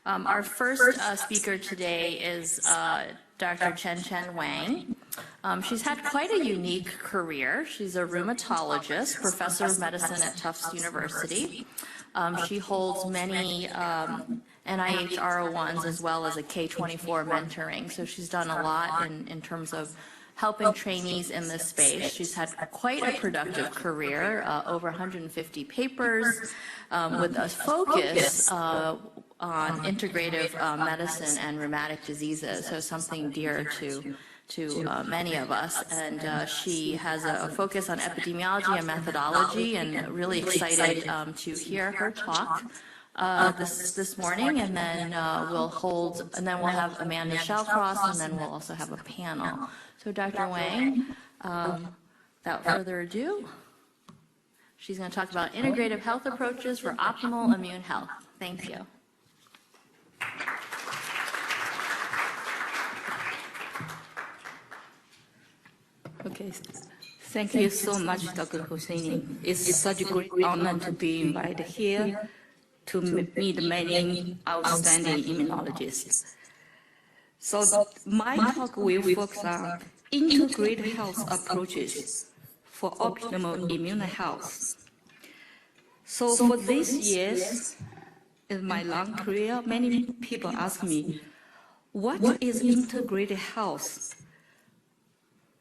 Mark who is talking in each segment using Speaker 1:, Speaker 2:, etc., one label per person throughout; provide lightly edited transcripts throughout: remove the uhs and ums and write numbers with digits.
Speaker 1: Our first speaker today is Dr. Chenchen Wang. She's had quite a unique career. She's a rheumatologist, professor of medicine at Tufts University. She holds many NIH R01s as well as a K24 mentoring. So she's done a lot in terms of helping trainees in this space. She's had quite a productive career, over 150 papers, with a focus on integrative medicine and rheumatic diseases, so something dear to many of us. And she has a focus on epidemiology and methodology, and really excited to hear her talk this morning. And then we'll have Amanda Shallcross, and then we'll also have a panel. So Dr. Wang, without further ado, she's going to talk about integrative health approaches for optimal immune health. Thank you.
Speaker 2: Okay, thank you so much, Dr. Husni. It's such a great honor to be invited here to meet many outstanding immunologists. So my talk will focus on integrated health approaches for optimal immune health. So for these years, in my long career, many people ask me, what is integrated health?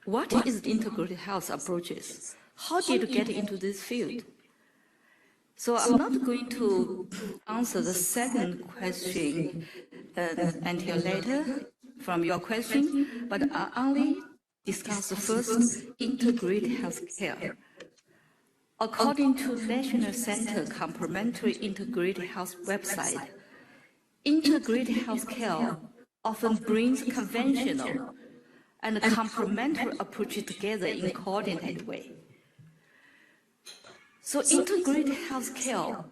Speaker 2: What is integrated health approaches? How did you get into this field? So I'm not going to answer the second question until later from your question, but I only discuss the first, integrated healthcare. According to National Center Complementary Integrated Health website, integrated healthcare often brings conventional and complementary approaches together in a coordinated way. So integrated healthcare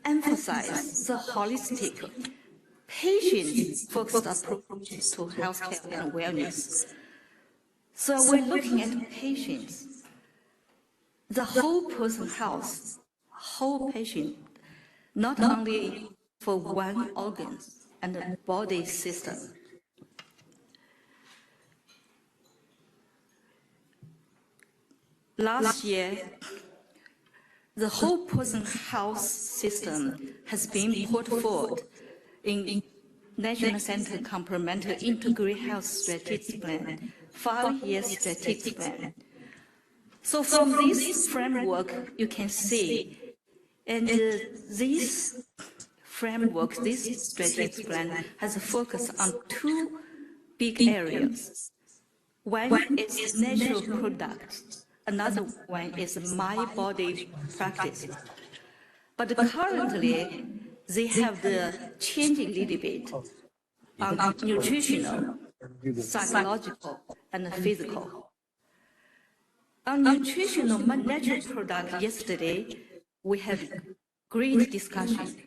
Speaker 2: emphasizes the holistic, patient-focused approach to healthcare and wellness. So we're looking at patients, the whole person's health, whole patient, not only for one organ and the body system. Last year, the whole person's health system has been put forward in National Center Complementary Integrated Health Strategic Plan, 5-year strategic plan. So from this framework, you can see, and this framework, this strategic plan has a focus on two big areas. One is natural products. Another one is my body practice. But currently, they have the change a little bit on nutritional, psychological, and physical. On nutritional, natural product, yesterday, we had great discussion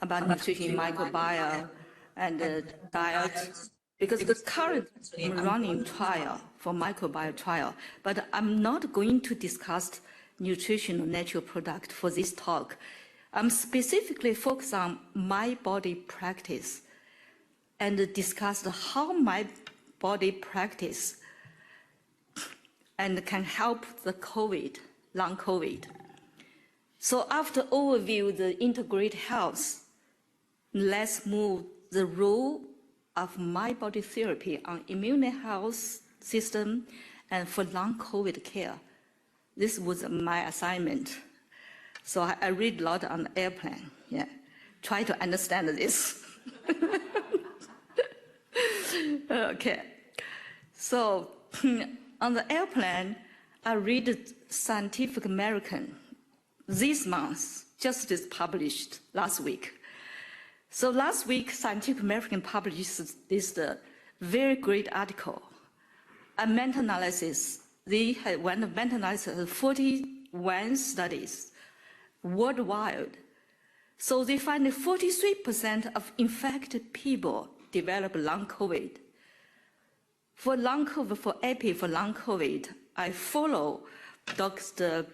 Speaker 2: about nutrition, microbiome, and diet. Because the current running trial for microbiome trial, but I'm not going to discuss nutritional natural product for this talk. I'm specifically focused on my body practice and discuss how my body practice and can help the long COVID. So after overview the integrated health, let's move the role of my body therapy on immune health system and for long COVID care. This was my assignment. So I read a lot on the airplane, try to understand this. Okay, so on the airplane, I read Scientific American this month, just published last week. So last week, Scientific American published this very great article, a meta-analysis. They had one meta-analysis of 41 studies worldwide. So they find that 43% of infected people develop long COVID. For long COVID, for long COVID, I follow Dr.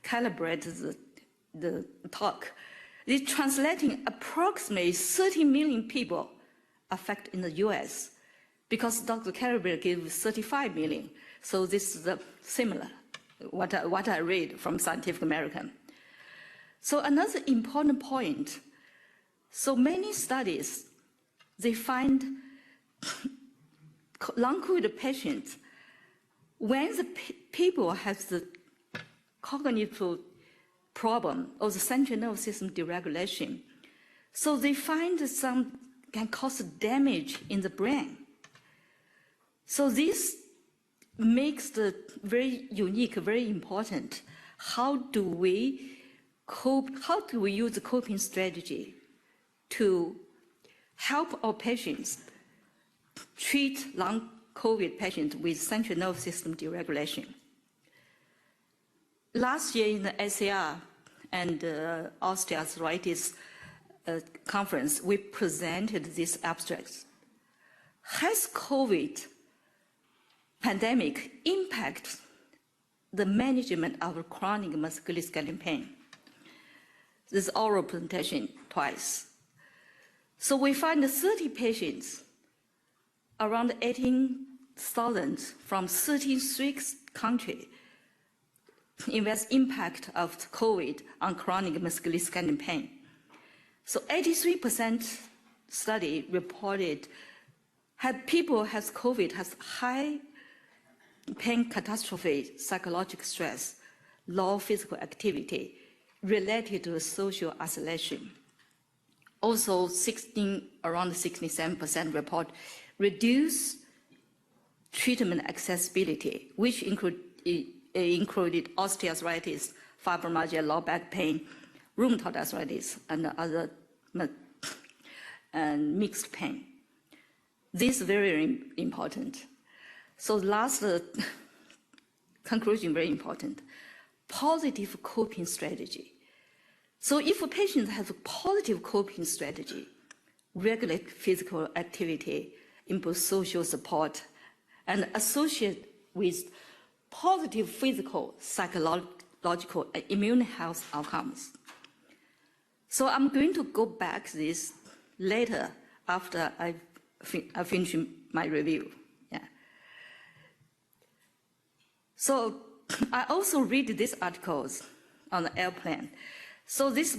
Speaker 2: Calabrese the talk. This translating approximately 30 million people affected in the US, because Dr. Calabrese gave 35 million. So this is similar, what I read from Scientific American. So another important point, so many studies, they find long COVID patients, when the people have the cognitive problem or the central nervous system deregulation, so they find some can cause damage in the brain. So this makes the very unique, very important. How do we cope? How do we use the coping strategy to help our patients treat long COVID patients with central nervous system deregulation? Last year in the ACR and osteoarthritis conference, we presented these abstracts. Has COVID pandemic impact the management of chronic musculoskeletal pain? This oral presentation twice. So we find 30 patients, around 18,000 from 36 countries, invest impact of COVID on chronic musculoskeletal pain. So 83% study reported people has COVID has high pain catastrophe, psychological stress, low physical activity related to social isolation. Also, around 67% report reduced treatment accessibility, which included osteoarthritis, fibromyalgia, low back pain, rheumatoid arthritis, and other and mixed pain. This is very important. So last conclusion, very important, positive coping strategy. So if a patient has a positive coping strategy, regulate physical activity, improve social support, and associate with positive physical, psychological, and immune health outcomes. So I'm going to go back to this later after I finish my review. Yeah. So I also read these articles on the airplane. So these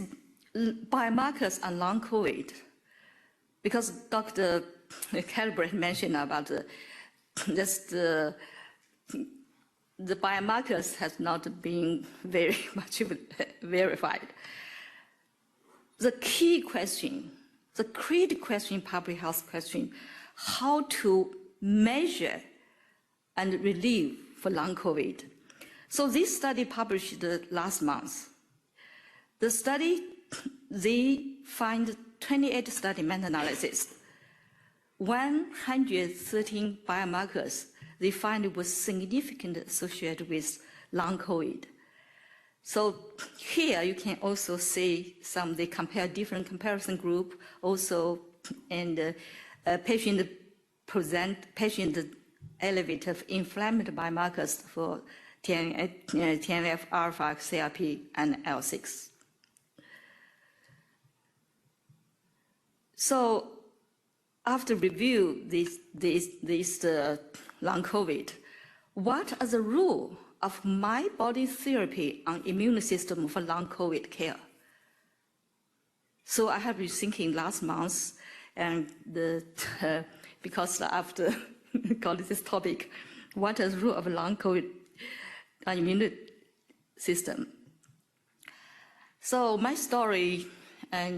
Speaker 2: biomarkers on long COVID, because Dr. Calabrese mentioned about the biomarkers has not been very much verified. The key question, the critical question, public health question, how to measure and relieve for long COVID. So this study published last month. The study, they find 28 study meta-analysis. 113 biomarkers they find was significantly associated with long COVID. So here you can also see they compare different comparison group also, and patient elevated inflammatory biomarkers for TNF, alpha, CRP, and L6. So after review this long COVID, what are the rule of my body therapy on immune system for long COVID care? So I have been thinking last month, and because after got this topic, what is the rule of long COVID on immune system? So my story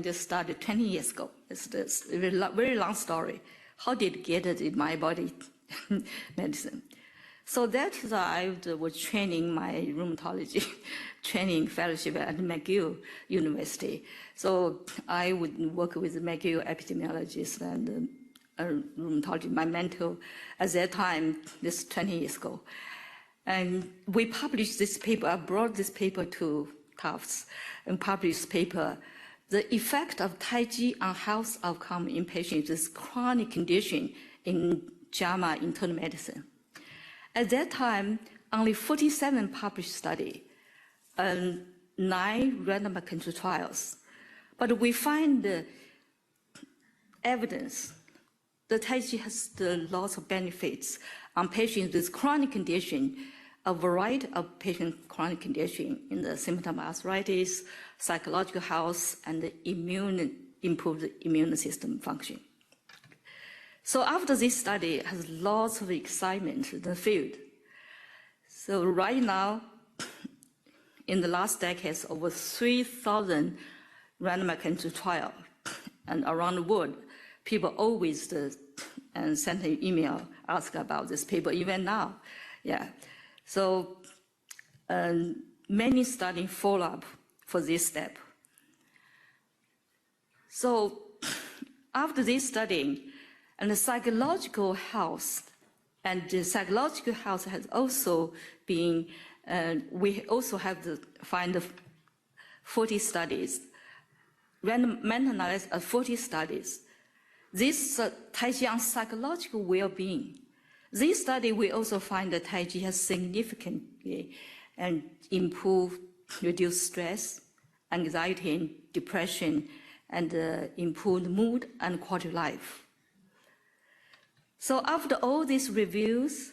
Speaker 2: just started 20 years ago. It's this very long story. How did it get it in my body medicine? So that is I was training my rheumatology training fellowship at McGill University. So I would work with McGill epidemiologists and rheumatology, my mentor at that time, this 20 years ago. And we published this paper, I brought this paper to Tufts and published this paper, the effect of Tai Chi on health outcome in patients with chronic condition in JAMA internal medicine. At that time, only 47 published studies and 9 randomized control trials. But we find the evidence that Tai Chi has lots of benefits on patients with chronic condition, a variety of patient chronic condition in the symptom of arthritis, psychological health, and improved immune system function. So after this study has lots of excitement in the field. So right now, in the last decades, over 3,000 randomized controlled trials, and around the world, people always send an email, ask about this paper, even now. Yeah. So many studies follow up for this step. So after this study, and the psychological health, and the psychological health has also been, we also have to find 40 studies, random meta-analysis of 40 studies. This Tai Chi on psychological well-being. This study, we also find that Tai Chi has significantly improved, reduced stress, anxiety, depression, and improved mood and quality of life. So after all these reviews,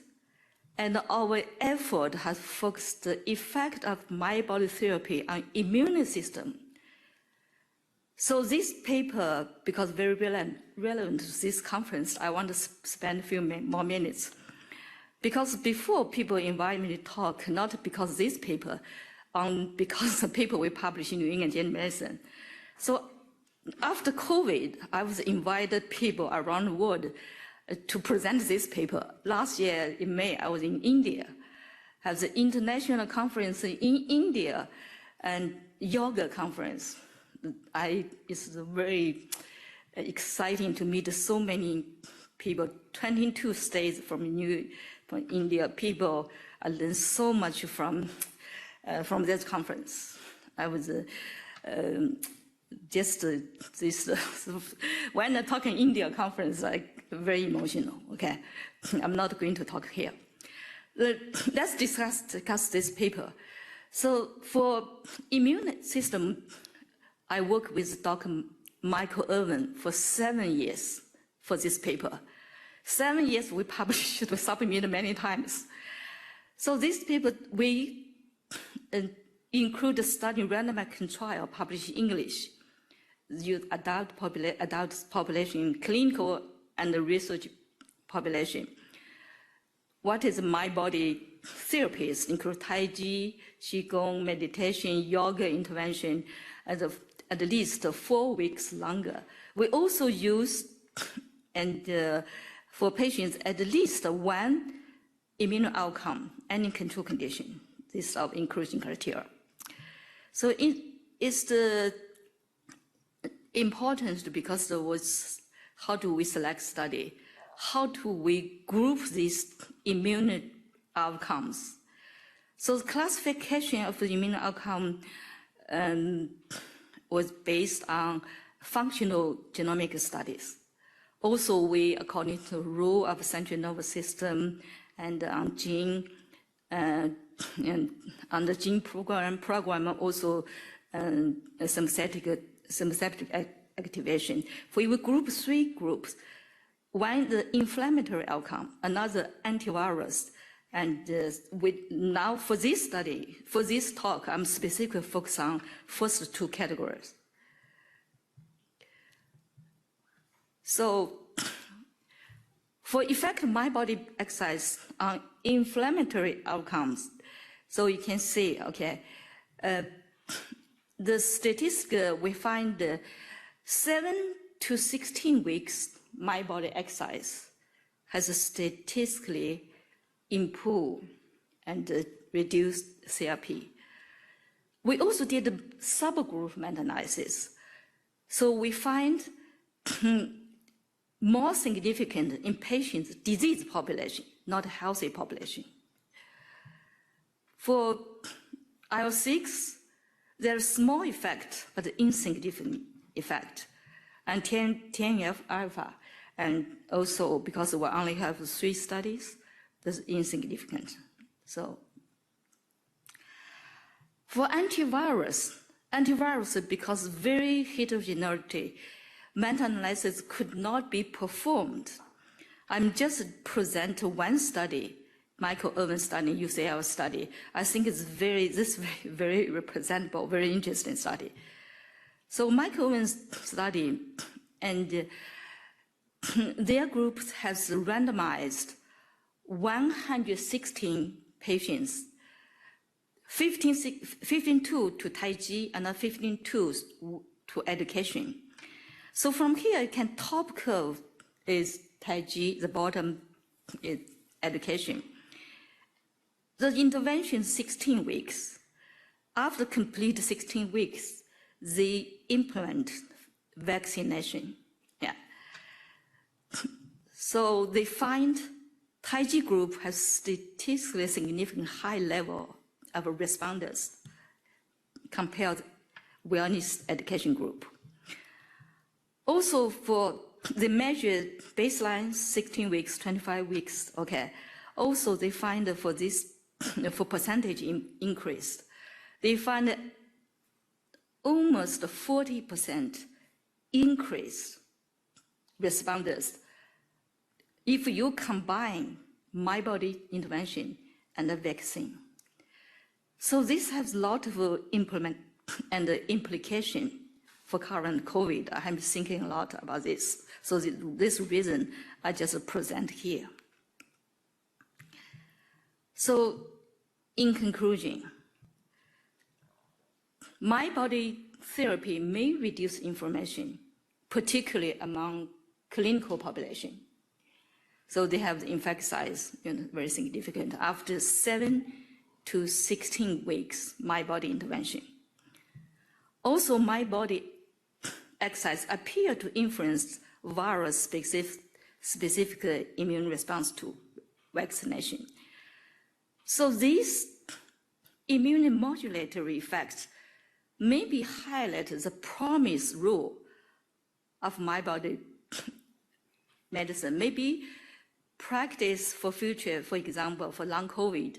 Speaker 2: and our effort has focused the effect of mind body therapy on immune system. So this paper, because very relevant to this conference, I want to spend a few more minutes. Because before people invite me to talk, not because of this paper, because the paper we published in New England Journal of Medicine. So after COVID, I was invited people around the world to present this paper. Last year in May, I was in India, had the international conference in India and yoga conference. It's very exciting to meet so many people, 22 states from India people. I learned so much from this conference. I was when I talk in India conference, very emotional, okay? I'm not going to talk here. Let's discuss this paper. So for immune system, I worked with Dr. Michael Irvin for 7 years for this paper. 7 years we published, we submitted many times. So this paper, we include the study randomized control trial published in English, adult population, clinical and research population. What is mind body therapies include Tai Chi, Qigong, meditation, yoga intervention, at least 4 weeks longer. We also use, for patients, at least one immune outcome, any control condition. This is inclusion criteria. So it's the important because there was, how do we select study? How do we group these immune outcomes? So the classification of the immune outcome was based on functional genomic studies. Also, we, according to the rule of central nervous system and on gene, and on the gene program also sympathetic activation. We will group 3 groups. One, the inflammatory outcome, another antivirus. And now for this study, for this talk, I'm specifically focused on first 2 categories. So for effective mind body exercise on inflammatory outcomes, so you can see, okay, the statistic we find 7 to 16 weeks mind body exercise has statistically improved and reduced CRP. We also did a subgroup meta-analysis. So we find more significant in patients' disease population, not healthy population. For IL-6, there's small effect, but insignificant effect. And TNF alpha, and also because we only have 3 studies, that's insignificant. So for antivirus antivirus, because very heterogeneity, meta-analysis could not be performed. I'm just present one study, Michael Irwin study, UCL study. I think it's very representable, very interesting study. So Michael Irwin's study, and their group has randomized 116 patients, 15 to Tai Chi and 15 to education. So from here, you can top curve is Tai Chi, the bottom is education. The intervention 16 weeks. After complete 16 weeks, they implement vaccination. Yeah. So they find Tai Chi group has statistically significant high level of responders compared wellness education group. Also for the measured baseline 16 weeks, 25 weeks, okay. Also they find for this, for percentage increase, they find almost 40% increase responders if you combine my body intervention and the vaccine. So this has a lot of implication for current COVID. I'm thinking a lot about this. So this reason I just present here. So in conclusion, my body therapy may reduce inflammation, particularly among clinical population. So they have the effect size very significant after 7 to 16 weeks, my body intervention. Also, my body exercise appear to influence virus specific immune response to vaccination. So these immune modulatory effects maybe highlight the promise role of my body medicine. Maybe practice for future, for example, for long COVID,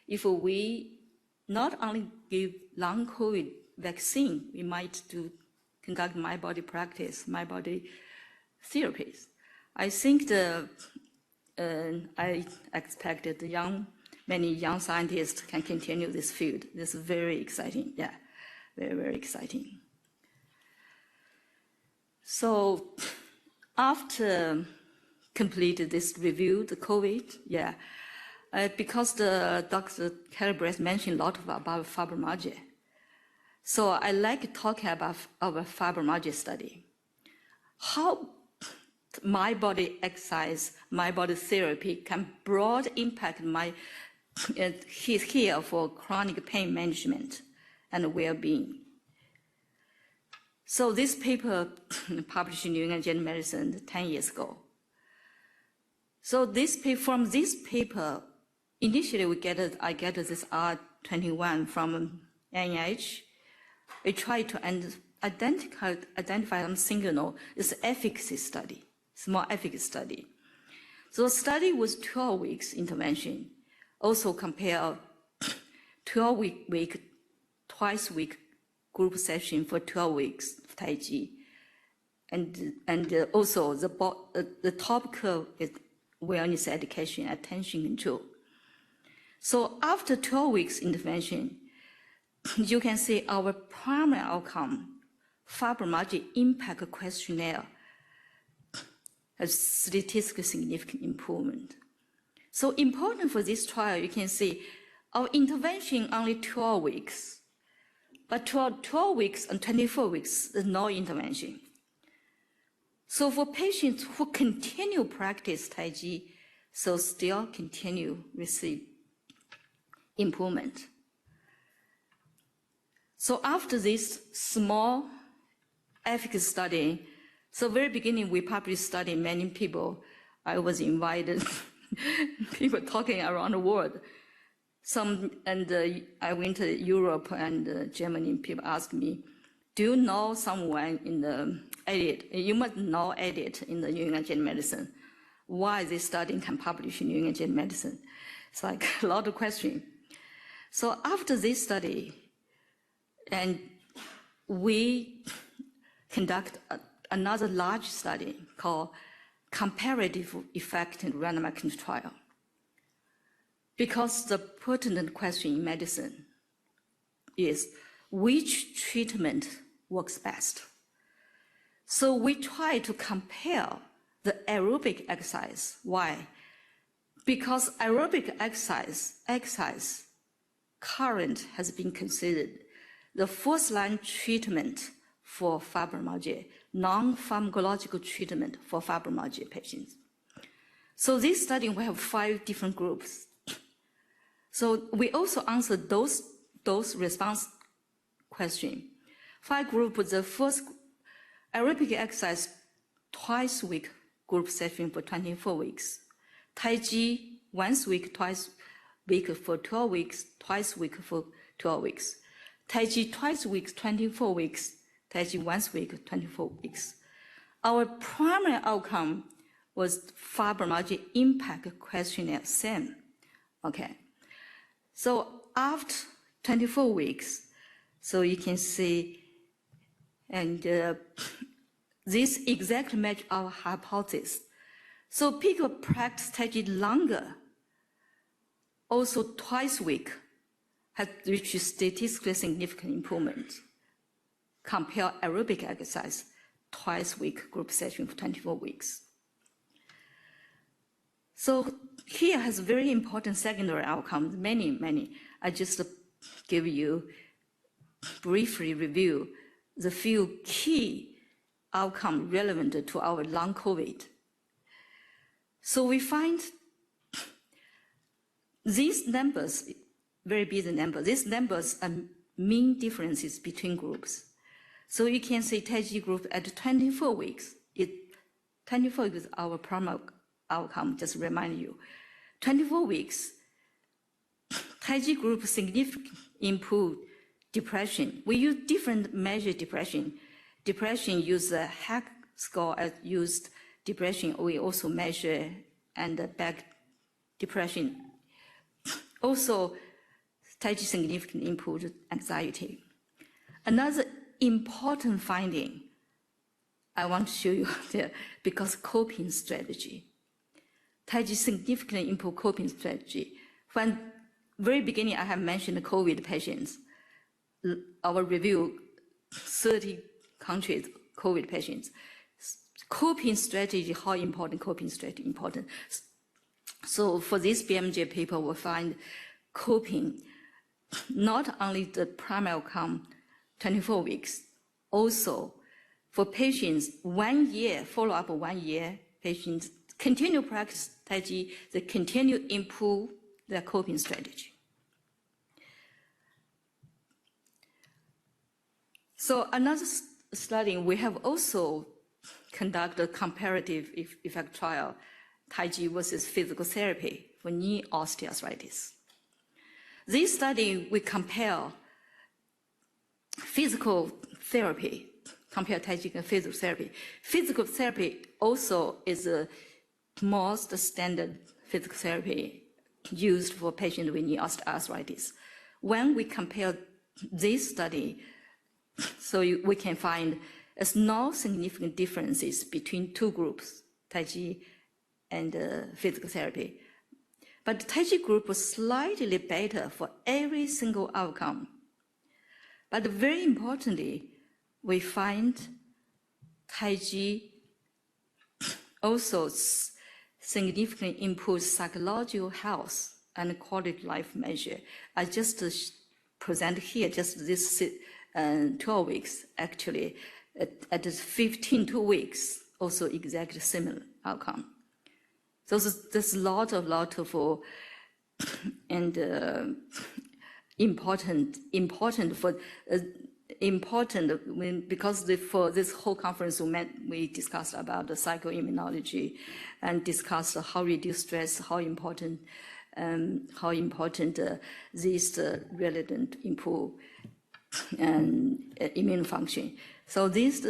Speaker 2: if we not only give long COVID vaccine, we might conduct my body practice, my body therapies. I think I expected many young scientists can continue this field. This is very exciting, yeah, very exciting. So after completed this review, the COVID, yeah, because the Dr. Calabrese mentioned a lot about fibromyalgia. So I like talking about our fibromyalgia study. How my body exercise, my body therapy can broad impact my here for chronic pain management and well-being. So this paper published in New England Journal of Medicine 10 years ago. So from this paper, initially I get this R21 from NIH. We try to identify some signal. It's an efficacy study, small efficacy study. So the study was 12 weeks intervention. Also compare 12-week, twice-week group session for 12 weeks of Tai Chi. And also the top curve is wellness education, attention control. So after 12 weeks intervention, you can see our primary outcome, fibromyalgia impact questionnaire, has statistically significant improvement. So important for this trial, you can see our intervention only 12 weeks, but 12 weeks and 24 weeks, there's no intervention. So for patients who continue practice Tai Chi, so still continue receive improvement. So after this small efficacy study, so very beginning we published study, many people, I was invited, people talking around the world. I went to Europe and Germany, people asked me, do you know someone in the edit? You must know edit in the New England Journal of Medicine. Why this study can publish in New England Journal of Medicine? It's like a lot of questions. So after this study, and we conduct another large study called comparative effect in randomized controlled trial. Because the pertinent question in medicine is which treatment works best. So we try to compare the aerobic exercise. Why? Because aerobic exercise current has been considered the first-line treatment for fibromyalgia, non-pharmacological treatment for fibromyalgia patients. So this study, we have 5 different groups. So we also answered those response question. 5 groups, the first aerobic exercise twice a week group session for 24 weeks. Tai Chi once a week, twice a week for 12 weeks, twice a week for 12 weeks. Tai Chi twice a week, 24 weeks. Tai Chi once a week, 24 weeks. Our primary outcome was fibromyalgia impact questionnaire, same. Okay. So after 24 weeks, so you can see, and this exactly match our hypothesis. So people practice Tai Chi longer, also twice a week, have reached statistically significant improvement. Compare aerobic exercise, twice a week group session for 24 weeks. So here has very important secondary outcomes, many. I just give you briefly review the few key outcomes relevant to our long COVID. So we find these numbers, very busy numbers, these numbers are mean differences between groups. So you can see Tai Chi group at 24 weeks. 24 weeks is our primary outcome, just remind you. 24 weeks, Tai Chi group significantly improved depression. We use different measure depression. Depression use the HAQ score as used depression. We also measure and back depression. Also, Tai Chi significantly improved anxiety. Another important finding I want to show you there, because coping strategy. Tai Chi significantly improved coping strategy. From very beginning, I have mentioned the COVID patients. Our review, 30 countries, COVID patients. Coping strategy, how important coping strategy important. So for this BMJ paper, we find coping, not only the primary outcome, 24 weeks, also for patients, 1 year, follow-up 1 year, patients continue practice Tai Chi, they continue improve their coping strategy. So another study, we have also conducted comparative effect trial, Tai Chi versus physical therapy for knee osteoarthritis. This study, we compare physical therapy, compare Tai Chi and physical therapy. Physical therapy also is the most standard physical therapy used for patients with knee osteoarthritis. When we compare this study, so we can find there's no significant differences between 2 groups, Tai Chi and physical therapy. But the Tai Chi group was slightly better for every single outcome. But very importantly, we find Tai Chi also significantly improves psychological health and quality of life measure. I just present here just this 12 weeks, actually, at 15 weeks, also exactly similar outcome. So there's a lot of and important because for this whole conference we discussed about the psychoimmunology and discussed how reduce stress, how important these relevant improve immune function. So this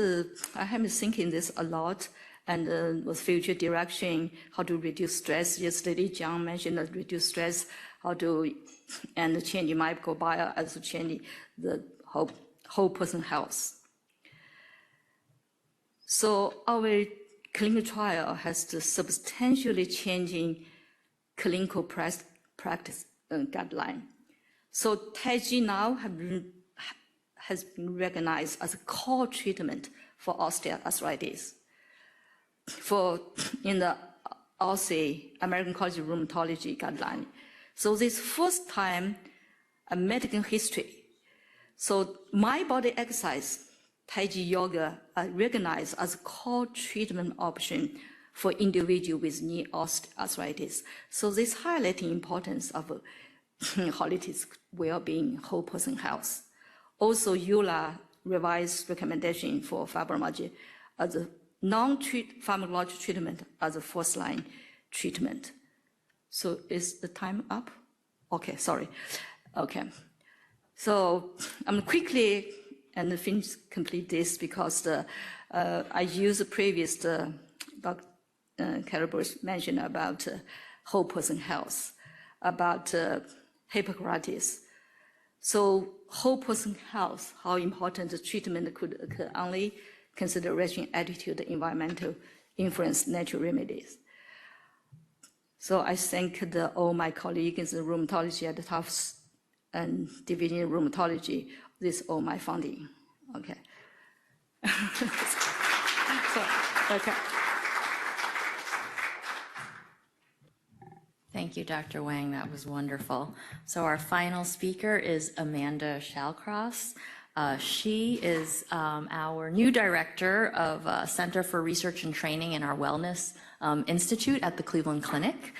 Speaker 2: I have been thinking this a lot, and with future direction, how to reduce stress. Yesterday, John mentioned that reduce stress, how to and change microbiome, also change the whole person health. So our clinical trial has to substantially changing clinical practice guideline. So Tai Chi now has been recognized as a core treatment for osteoarthritis. In the ACE, American College of Rheumatology guideline. So this first time a medical history. So my body exercise, Tai Chi yoga, are recognized as a core treatment option for individual with knee osteoarthritis. So this highlighting importance of holistic well-being, whole person health. Also, EULA revised recommendation for fibromyalgia as a non-pharmacological treatment as a first-line treatment. So is the time up? Okay, sorry. Okay. So I'm quickly and complete this because I use the previous Dr. Calabrese mentioned about whole person health, about Hippocrates. So whole person health, how important the treatment could occur, only consideration, attitude, environmental influence, natural remedies. So I thank all my colleagues in rheumatology at the Tufts and Division of Rheumatology. This is all my funding. Okay. Okay.
Speaker 1: Thank you, Dr. Wang. That was wonderful. So our final speaker is Amanda Shallcross. She is our new director of Center for Research and Training in our Wellness Institute at the Cleveland Clinic.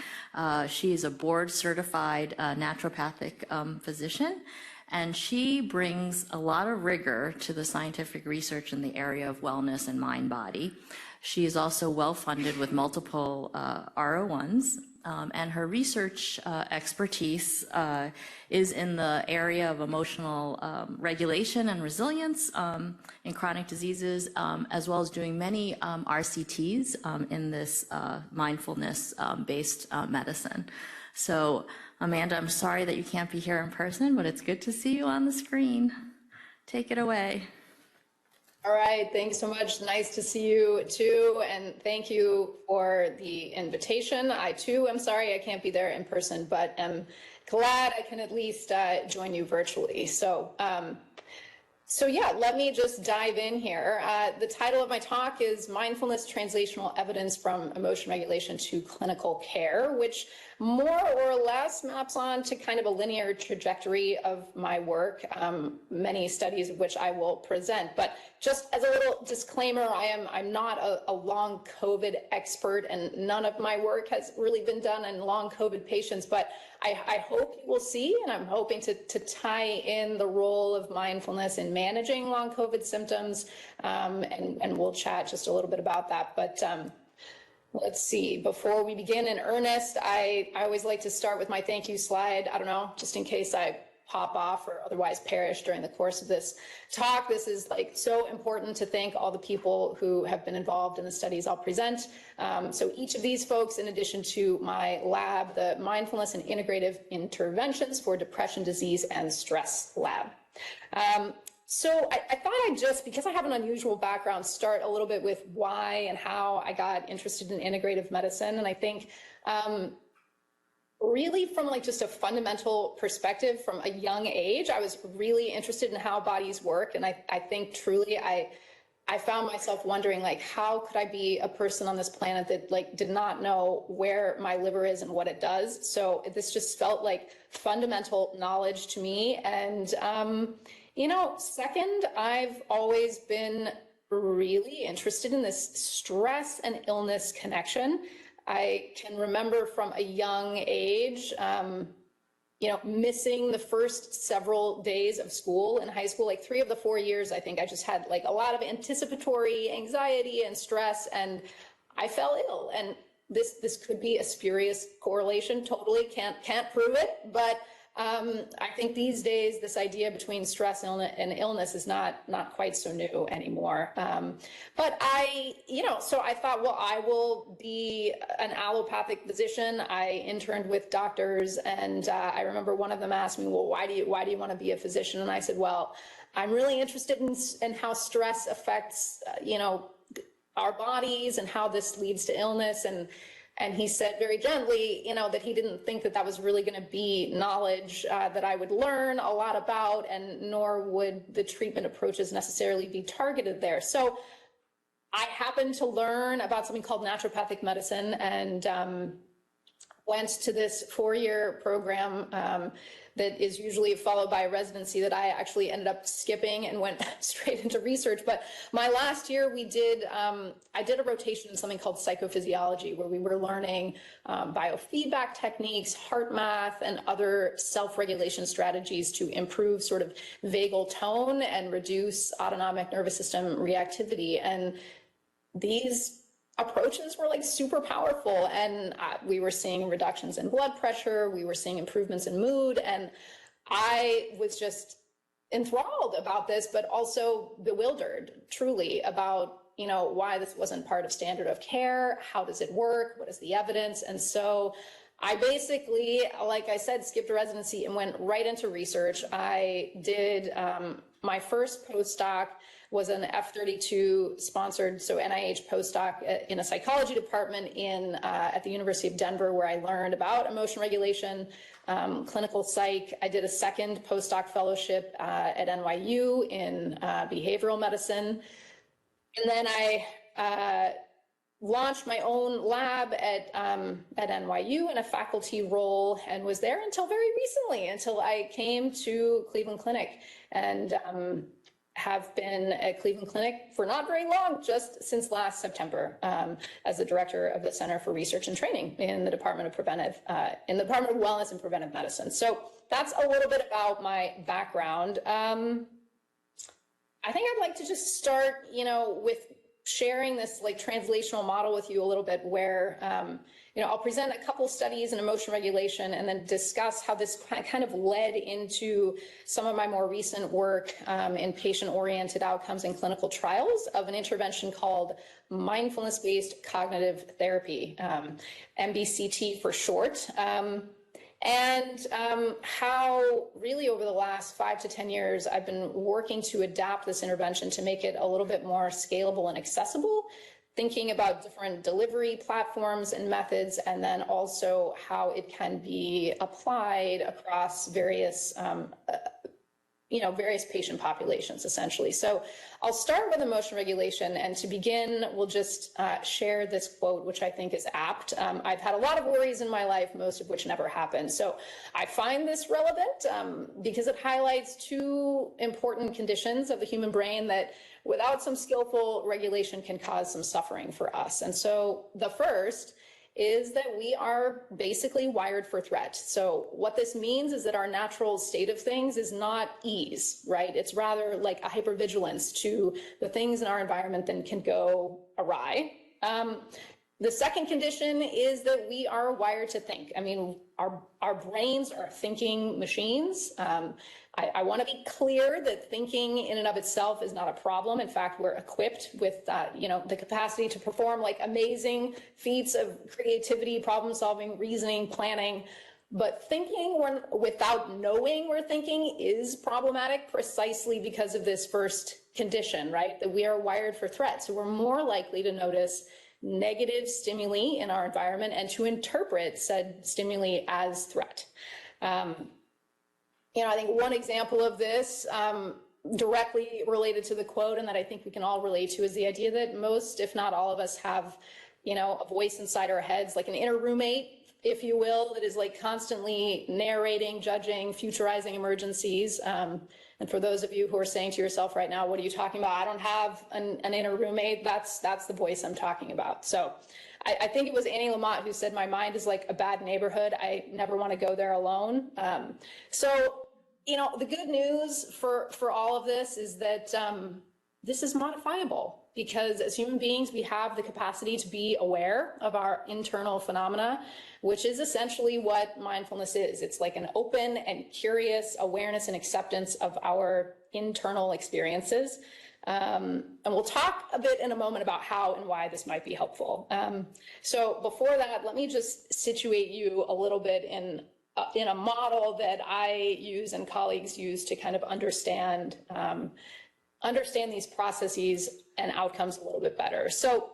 Speaker 1: She is a board-certified naturopathic physician, and she brings a lot of rigor to the scientific research in the area of wellness and mind-body. She is also well-funded with multiple R01s, and her research expertise is in the area of emotional regulation and resilience in chronic diseases, as well as doing many RCTs in this mindfulness-based medicine. So, Amanda, I'm sorry that you can't be here in person, but it's good to see you on the screen. Take it away.
Speaker 3: All right, thanks so much. Nice to see you too, and thank you for the invitation. I too am sorry I can't be there in person, but am glad I can at least join you virtually. So yeah, let me just dive in here. The title of my talk is Mindfulness Translational Evidence from Emotion Regulation to Clinical Care, which more or less maps on to kind of a linear trajectory of my work, many studies of which I will present. But just as a little disclaimer, I'm not a long COVID expert, and none of my work has really been done in long COVID patients, but I hope you will see, and I'm hoping to tie in the role of mindfulness in managing long COVID symptoms, and we'll chat just a little bit about that. But let's see, before we begin in earnest, I always like to start with my thank you slide. I don't know, just in case I pop off or otherwise perish during the course of this talk. This is like so important to thank all the people who have been involved in the studies I'll present. So each of these folks, in addition to my lab, the Mindfulness and Integrative Interventions for Depression, Disease, and Stress Lab. So I thought I'd just, because I have an unusual background, start a little bit with why and how I got interested in integrative medicine. And I think really from like just a fundamental perspective from a young age, I was really interested in how bodies work. And I think truly I found myself wondering, like, how could I be a person on this planet that like did not know where my liver is and what it does? So this just felt like fundamental knowledge to me. And you know, second, I've always been really interested in this stress and illness connection. I can remember from a young age, you know, missing the first several days of school in high school. Like 3 of the 4 years, I think I just had like a lot of anticipatory anxiety and stress, and I fell ill. And this could be a spurious correlation. Totally can't prove it, but I think these days this idea between stress and illness is not quite so new anymore. But you know, so I thought, well, I will be an allopathic physician. I interned with doctors, and I remember one of them asked me, well, why do you want to be a physician? And I said, well, I'm really interested in how stress affects, our bodies and how this leads to illness. And he said very gently, that he didn't think that was really going to be knowledge that I would learn a lot about, and nor would the treatment approaches necessarily be targeted there. So I happened to learn about something called naturopathic medicine, and went to this 4-year program that is usually followed by a residency that I actually ended up skipping and went straight into research. But my last year, I did a rotation in something called psychophysiology, where we were learning biofeedback techniques, heart math, and other self-regulation strategies to improve sort of vagal tone and reduce autonomic nervous system reactivity. And these approaches were like super powerful, and we were seeing reductions in blood pressure, we were seeing improvements in mood, and I was just enthralled about this, but also bewildered truly about why this wasn't part of standard of care. How does it work? What is the evidence? And so I basically, like I said, skipped residency and went right into research. I did my first postdoc was an F32 sponsored, so NIH postdoc in a psychology department at the University of Denver, where I learned about emotion regulation, clinical psych. I did a second postdoc fellowship at NYU in behavioral medicine. And then I launched my own lab at NYU in a faculty role, and was there until very recently, until I came to Cleveland Clinic, and have been at Cleveland Clinic for not very long, just since last September, as the director of the Center for Research and Training in the Department of Wellness and Preventive Medicine. So that's a little bit about my background. I think I'd like to just start, with sharing this like translational model with you a little bit, where I'll present a couple studies in emotion regulation, and then discuss how this kind of led into some of my more recent work in patient-oriented outcomes and clinical trials of an intervention called mindfulness-based cognitive therapy, MBCT for short. And how really over the last 5 to 10 years, I've been working to adapt this intervention to make it a little bit more scalable and accessible, thinking about different delivery platforms and methods, and then also how it can be applied across various various patient populations, essentially. So I'll start with emotion regulation, and to begin, we'll just share this quote, which I think is apt. I've had a lot of worries in my life, most of which never happened. So I find this relevant because it highlights two important conditions of the human brain that without some skillful regulation can cause some suffering for us. And so the first is that we are basically wired for threat. So what this means is that our natural state of things is not ease, right? It's rather like a hypervigilance to the things in our environment that can go awry. The second condition is that we are wired to think. I mean, our brains are thinking machines. I want to be clear that thinking in and of itself is not a problem. In fact, we're equipped with, the capacity to perform like amazing feats of creativity, problem solving, reasoning, planning. But thinking without knowing we're thinking is problematic, precisely because of this first condition, right? That we are wired for threat. So we're more likely to notice negative stimuli in our environment and to interpret said stimuli as threat. I think one example of this directly related to the quote, and that I think we can all relate to, is the idea that most, if not all of us, have, a voice inside our heads, like an inner roommate, if you will, that is like constantly narrating, judging, futurizing emergencies. And for those of you who are saying to yourself right now, what are you talking about? I don't have an inner roommate. That's the voice I'm talking about. So I think it was Annie Lamott who said, my mind is like a bad neighborhood. I never want to go there alone. The good news for all of this is that this is modifiable, because as human beings, we have the capacity to be aware of our internal phenomena, which is essentially what mindfulness is. It's like an open and curious awareness and acceptance of our internal experiences. And we'll talk a bit in a moment about how and why this might be helpful. So before that, let me just situate you a little bit in in a model that I use and colleagues use to kind of understand these processes and outcomes a little bit better. So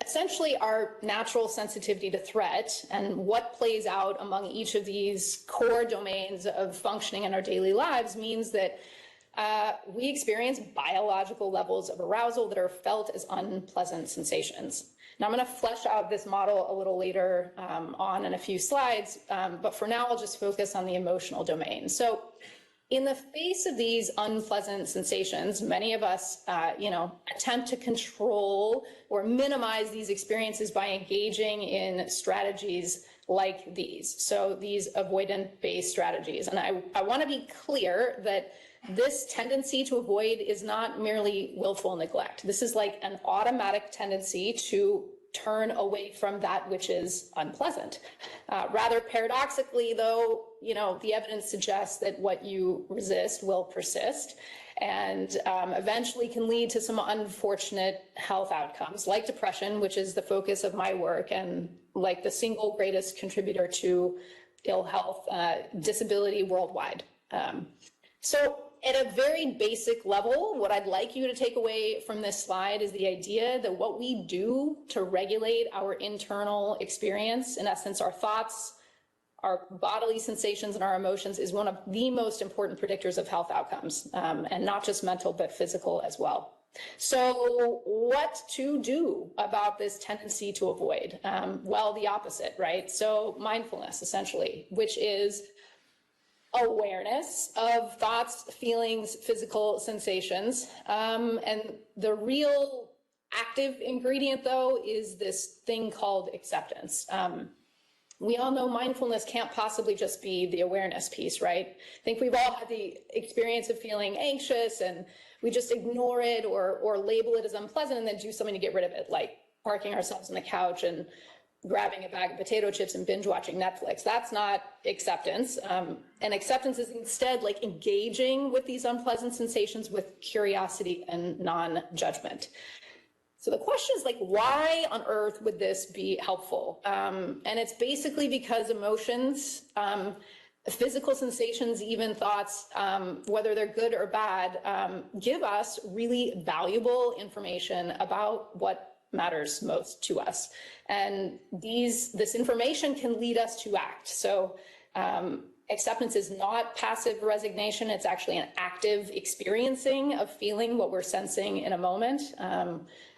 Speaker 3: essentially, our natural sensitivity to threat and what plays out among each of these core domains of functioning in our daily lives means that we experience biological levels of arousal that are felt as unpleasant sensations. Now, I'm going to flesh out this model a little later on in a few slides, but for now, I'll just focus on the emotional domain. So in the face of these unpleasant sensations, many of us, attempt to control or minimize these experiences by engaging in strategies like these. So these avoidant-based strategies. And I want to be clear that this tendency to avoid is not merely willful neglect. This is like an automatic tendency to turn away from that which is unpleasant. Rather paradoxically, though, the evidence suggests that what you resist will persist and eventually can lead to some unfortunate health outcomes like depression, which is the focus of my work and like the single greatest contributor to ill health, disability worldwide. So at a very basic level, what I'd like you to take away from this slide is the idea that what we do to regulate our internal experience, in essence, our thoughts, our bodily sensations, and our emotions, is one of the most important predictors of health outcomes, and not just mental, but physical as well. So what to do about this tendency to avoid? Well, the opposite, right? So mindfulness, essentially, which is awareness of thoughts, feelings, physical sensations. And the real active ingredient, though, is this thing called acceptance. We all know mindfulness can't possibly just be the awareness piece, right? I think we've all had the experience of feeling anxious and we just ignore it or label it as unpleasant and then do something to get rid of it, like parking ourselves on the couch and grabbing a bag of potato chips and binge watching Netflix. That's not acceptance. And acceptance is instead like engaging with these unpleasant sensations with curiosity and non-judgment. So the question is like, why on earth would this be helpful? And it's basically because emotions, physical sensations, even thoughts, whether they're good or bad, give us really valuable information about what matters most to us. And this information can lead us to act. So acceptance is not passive resignation. It's actually an active experiencing of feeling what we're sensing in a moment.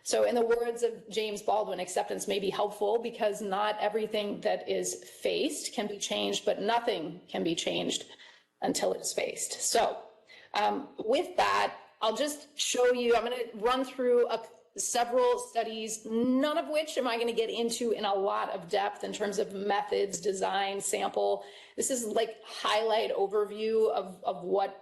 Speaker 3: So in the words of James Baldwin, acceptance may be helpful because not everything that is faced can be changed, but nothing can be changed until it's faced. So with that, I'll just show you, I'm going to run through several studies, none of which am I going to get into in a lot of depth in terms of methods, design, sample. This is like highlight overview of what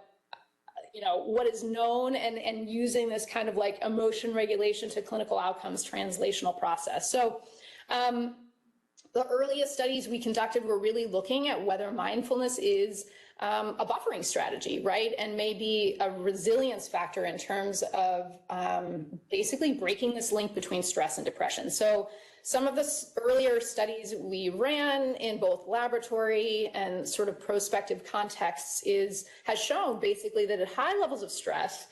Speaker 3: is known and using this kind of like emotion regulation to clinical outcomes translational process. So the earliest studies we conducted were really looking at whether mindfulness is a buffering strategy, right? And maybe a resilience factor in terms of basically breaking this link between stress and depression. So some of the earlier studies we ran in both laboratory and sort of prospective contexts has shown basically that at high levels of stress,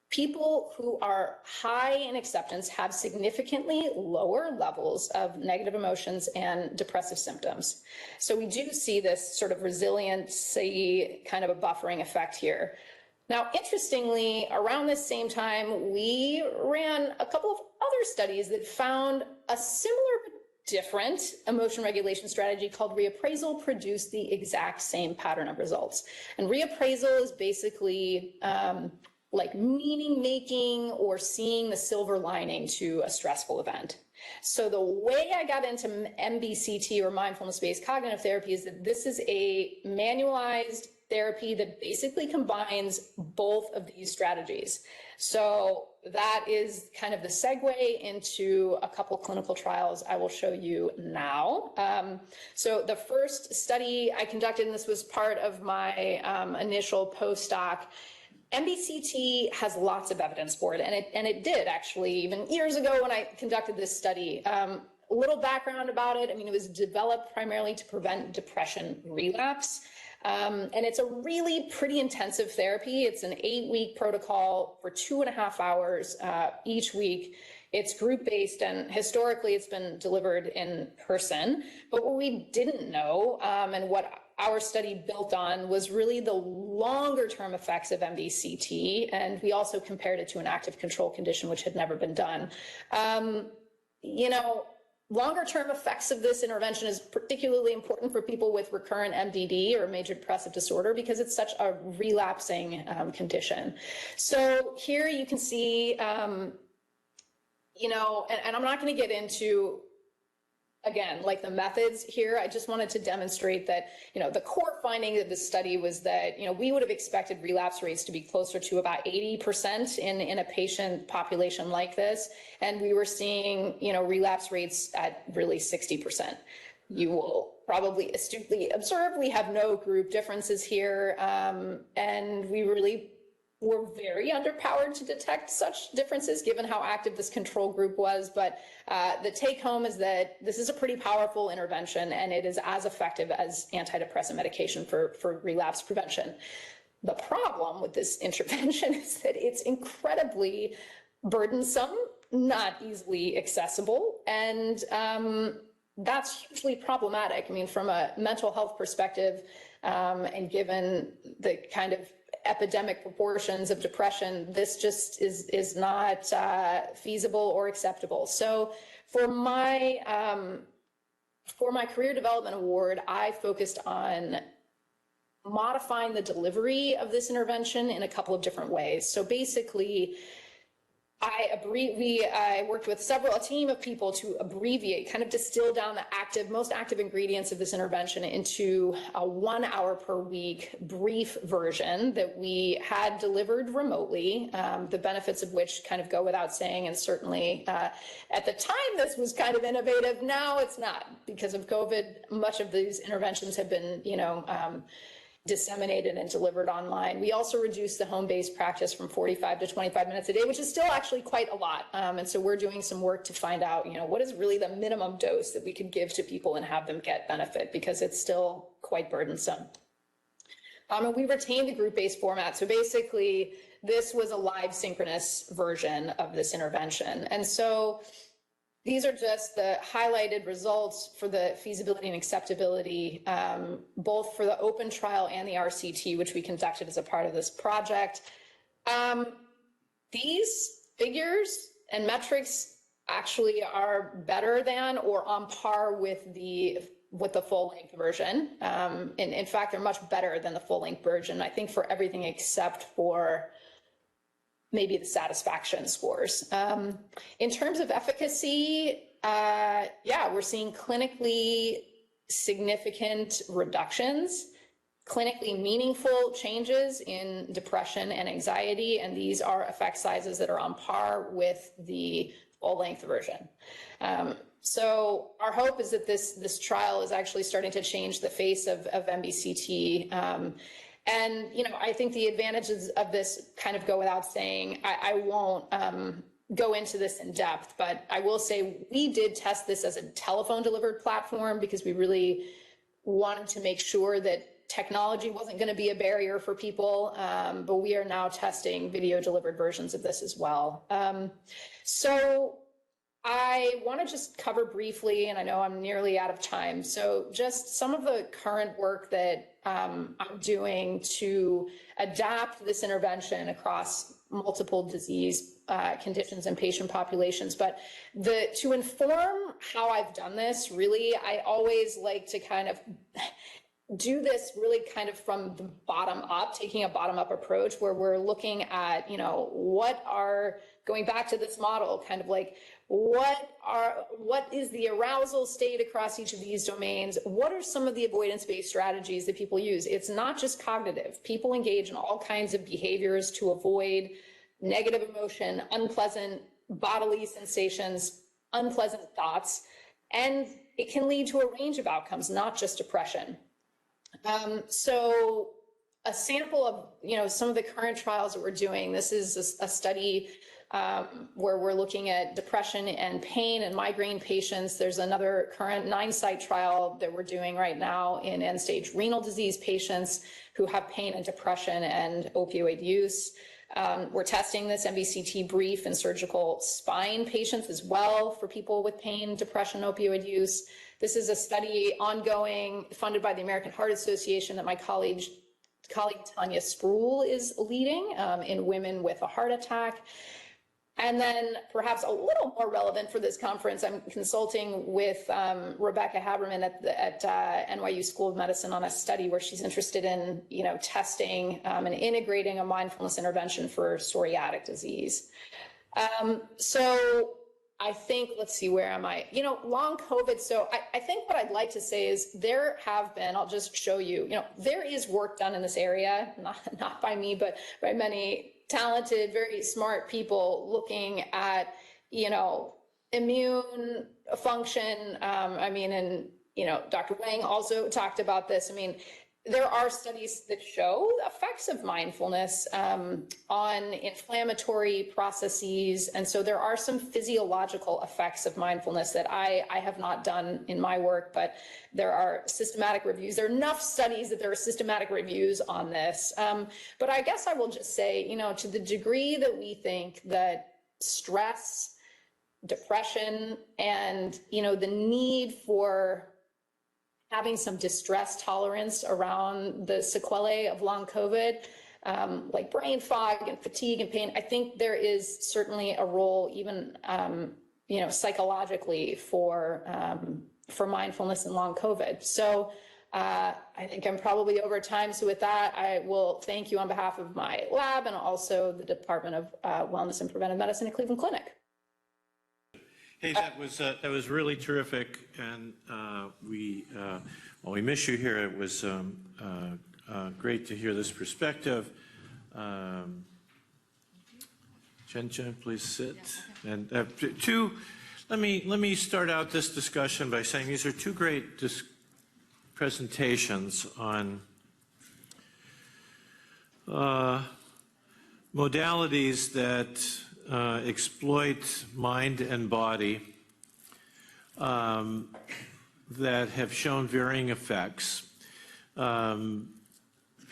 Speaker 3: people who are high in acceptance have significantly lower levels of negative emotions and depressive symptoms. So we do see this sort of resiliency, kind of a buffering effect here. Now, interestingly, around this same time, we ran a couple of other studies that found a similar but different emotion regulation strategy called reappraisal produced the exact same pattern of results. And reappraisal is basically like meaning making or seeing the silver lining to a stressful event. So the way I got into MBCT or mindfulness-based cognitive therapy is that this is a manualized therapy that basically combines both of these strategies. So that is kind of the segue into a couple clinical trials I will show you now. So the first study I conducted, and this was part of my initial postdoc, MBCT has lots of evidence for it, and it did actually, even years ago when I conducted this study. a little background about it. I mean, it was developed primarily to prevent depression relapse. And it's a really pretty intensive therapy. It's an 8-week protocol for 2.5 hours each week. It's group-based, and historically it's been delivered in person. But what we didn't know, and what our study built on, was really the longer-term effects of MBCT, and we also compared it to an active control condition, which had never been done. You know, longer-term effects of this intervention is particularly important for people with recurrent MDD or major depressive disorder because it's such a relapsing condition. So here you can see, you know, and I'm not going to get into, again, like the methods here. I just wanted to demonstrate that, you know, the core finding of this study was that, you know, we would have expected relapse rates to be closer to about 80% in a patient population like this. And we were seeing, you know, relapse rates at really 60%. You will probably astutely observe we have no group differences here. And we really were very underpowered to detect such differences given how active this control group was. But the take home is that this is a pretty powerful intervention, and it is as effective as antidepressant medication for relapse prevention. The problem with this intervention is that it's incredibly burdensome, not easily accessible, and that's hugely problematic. I mean, from a mental health perspective, and given the kind of epidemic proportions of depression, this just is not feasible or acceptable. So for my career development award, I focused on modifying the delivery of this intervention in a couple of different ways. So basically, I worked with a team of people to abbreviate, kind of distill down the most active ingredients of this intervention into a 1 hour per week brief version that we had delivered remotely, the benefits of which kind of go without saying. And certainly at the time, this was kind of innovative. Now it's not, because of COVID. Much of these interventions have been, you know, disseminated and delivered online. We also reduced the home-based practice from 45 to 25 minutes a day, which is still actually quite a lot. And so we're doing some work to find out, you know, what is really the minimum dose that we could give to people and have them get benefit, because it's still quite burdensome. And we retained the group-based format. So basically, this was a live synchronous version of this intervention. And so these are just the highlighted results for the feasibility and acceptability, both for the open trial and the RCT, which we conducted as a part of this project. These figures and metrics actually are better than or on par with the full-length version. In fact, they're much better than the full-length version, I think, for everything except for maybe the satisfaction scores. In terms of efficacy, yeah, we're seeing clinically significant reductions, clinically meaningful changes in depression and anxiety, and these are effect sizes that are on par with the full-length version. So our hope is that this trial is actually starting to change the face of MBCT. And, you know, I think the advantages of this kind of go without saying. I won't go into this in depth, but I will say we did test this as a telephone delivered platform because we really wanted to make sure that technology wasn't going to be a barrier for people. But we are now testing video delivered versions of this as well. So I want to just cover briefly, and I know I'm nearly out of time, so just some of the current work that I'm doing to adapt this intervention across multiple disease conditions and patient populations. But to inform how I've done this, really, I always like to kind of do this really kind of from the bottom up, taking a bottom up approach where we're looking at, you know, going back to this model, kind of like, what is the arousal state across each of these domains? What are some of the avoidance-based strategies that people use? It's not just cognitive. People engage in all kinds of behaviors to avoid negative emotion, unpleasant bodily sensations, unpleasant thoughts, and it can lead to a range of outcomes, not just depression. So a sample of, you know, some of the current trials that we're doing, this is a study where we're looking at depression and pain and migraine patients. There's another current 9-site trial that we're doing right now in end-stage renal disease patients who have pain and depression and opioid use. We're testing this MBCT brief in surgical spine patients as well for people with pain, depression, opioid use. This is a study ongoing, funded by the American Heart Association, that my colleague Tanya Spruill is leading in women with a heart attack. And then perhaps a little more relevant for this conference, I'm consulting with Rebecca Haberman at NYU School of Medicine on a study where she's interested in, testing and integrating a mindfulness intervention for psoriatic disease. So I think, let's see, where am I? Long COVID. So I think what I'd like to say is there have been, I'll just show you, there is work done in this area, not by me, but by many talented, very smart people looking at, immune function. And Dr. Wang also talked about this. There are studies that show the effects of mindfulness on inflammatory processes. And so there are some physiological effects of mindfulness that I have not done in my work, but there are systematic reviews. There are enough studies that there are systematic reviews on this. But I guess I will just say, to the degree that we think that stress, depression, and, the need for having some distress tolerance around the sequelae of long COVID, like brain fog and fatigue and pain, I think there is certainly a role, even psychologically, for mindfulness in long COVID. So I think I'm probably over time. So with that, I will thank you on behalf of my lab and also the Department of Wellness and Preventive Medicine at Cleveland Clinic.
Speaker 4: Hey, that was really terrific, and we miss you here. It was great to hear this perspective. Chenchen, please sit. And let me start out this discussion by saying these are two great presentations on modalities that exploit mind and body that have shown varying effects.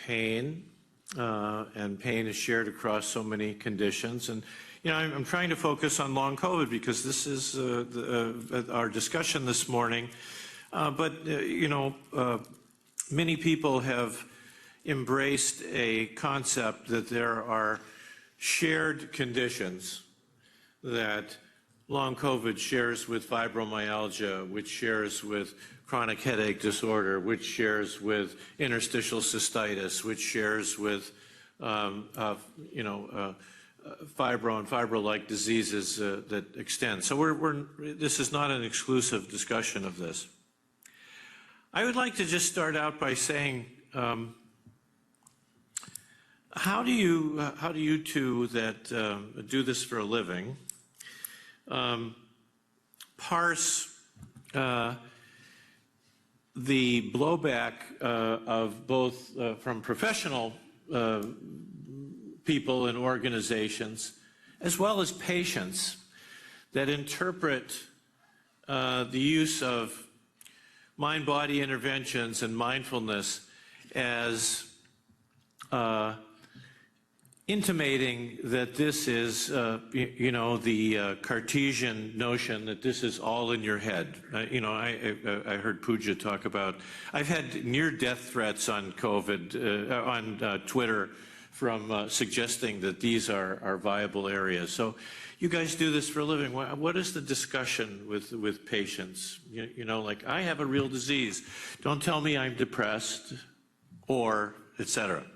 Speaker 4: Pain, and pain is shared across so many conditions. And, I'm trying to focus on long COVID because this is our discussion this morning. But many people have embraced a concept that there are shared conditions that long COVID shares with fibromyalgia, which shares with chronic headache disorder, which shares with interstitial cystitis, which shares with fibro and fibro-like diseases that extend. So this is not an exclusive discussion of this. I would like to just start out by saying, how do you two that do this for a living parse the blowback of both from professional people and organizations, as well as patients that interpret the use of mind-body interventions and mindfulness as intimating that this is, the Cartesian notion that this is all in your head. I heard Pooja talk about, I've had near-death threats on COVID, on Twitter, from suggesting that these are viable areas. So you guys do this for a living. What is the discussion with patients? Like, I have a real disease. Don't tell me I'm depressed, or et cetera.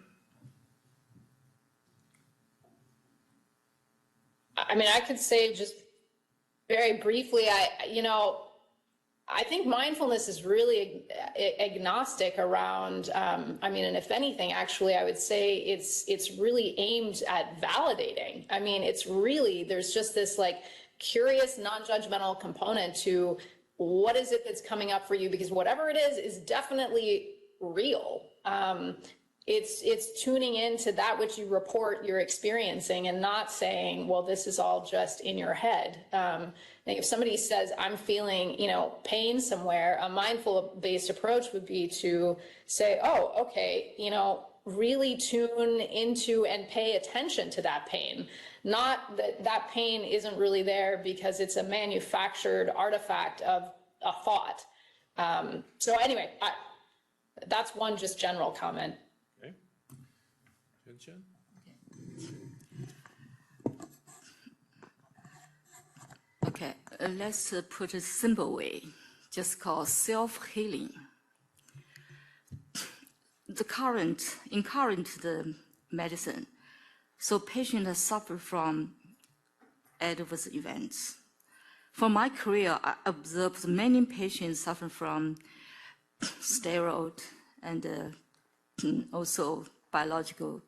Speaker 3: I could say just very briefly, I think mindfulness is really agnostic around, and if anything, actually, I would say it's really aimed at validating. It's really, there's just this like curious, non-judgmental component to what is it that's coming up for you, because whatever it is definitely real. it's tuning into that which you report you're experiencing and not saying, well, this is all just in your head. If somebody says, I'm feeling, pain somewhere, a mindful-based approach would be to say, oh, okay, really tune into and pay attention to that pain. Not that that pain isn't really there because it's a manufactured artifact of a thought. So anyway, that's one just general comment.
Speaker 4: Okay. Chenchen?
Speaker 2: Okay, let's put it a simple way, just called self-healing. In current the medicine, so patients suffer from adverse events. For my career, I observed many patients suffer from steroid and also biologicals,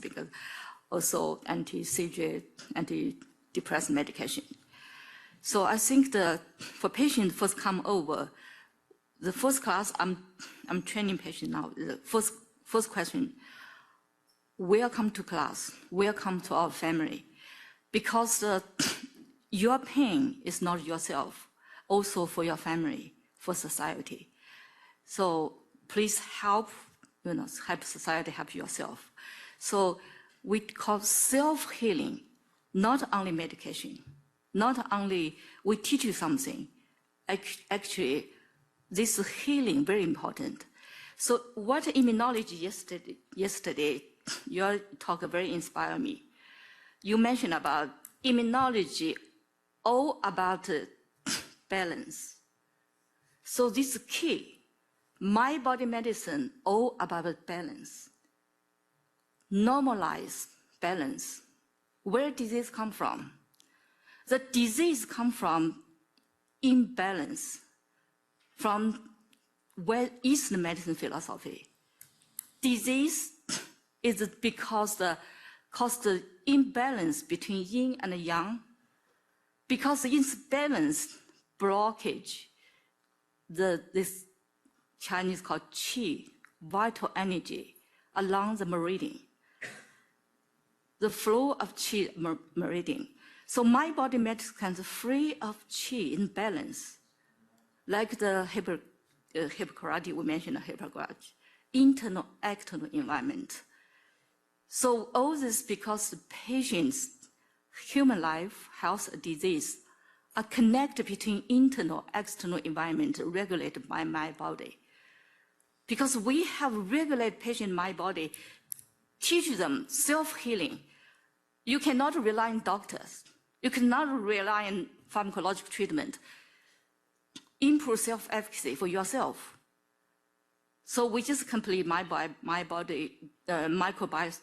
Speaker 2: because also anti-seizure, antidepressant medication. So I think for patients first come over, the first class, I'm training patients now. The first question, welcome to class, welcome to our family, because your pain is not yourself, also for your family, for society. So please help, help society, help yourself. So we call self-healing, not only medication, not only we teach you something, actually, this healing very important. So what immunology yesterday, your talk very inspired me. You mentioned about immunology, all about balance. So this is key. My body medicine, all about balance. Normalize balance. Where disease come from? The disease come from imbalance, from Eastern medicine philosophy. Disease is because the imbalance between yin and yang, because the imbalance blockage, this Chinese called qi, vital energy, along the meridian, the flow of qi meridian. So my body medicine is free of qi in balance, like the Hippocrates, we mentioned Hippocrates, internal, external environment. So all this because the patient's human life, health, disease are connected between internal, external environment regulated by my body. Because we have regulated patient mind body, teach them self-healing. You cannot rely on doctors. You cannot rely on pharmacological treatment. Improve self-efficacy for yourself. So we just complete my body microbiome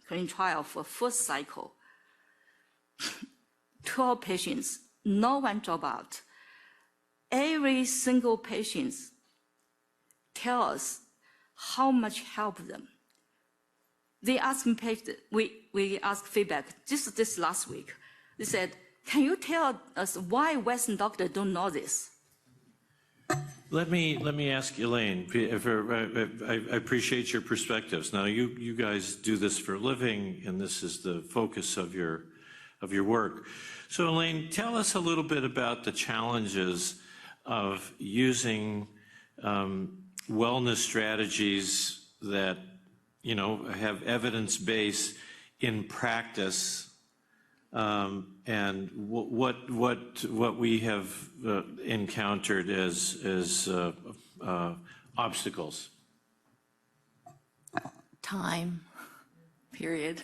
Speaker 2: clinical trial for first cycle. 12 patients, no one drop out. Every single patient tell us how much help them. They ask me, we ask feedback just this last week. They said, can you tell us why Western doctors don't know this?
Speaker 4: Let me ask Elaine. I appreciate your perspectives. Now, you guys do this for a living, and this is the focus of your work. So, Elaine, tell us a little bit about the challenges of using wellness strategies that have evidence base in practice. And what we have encountered as obstacles?
Speaker 1: Time, period.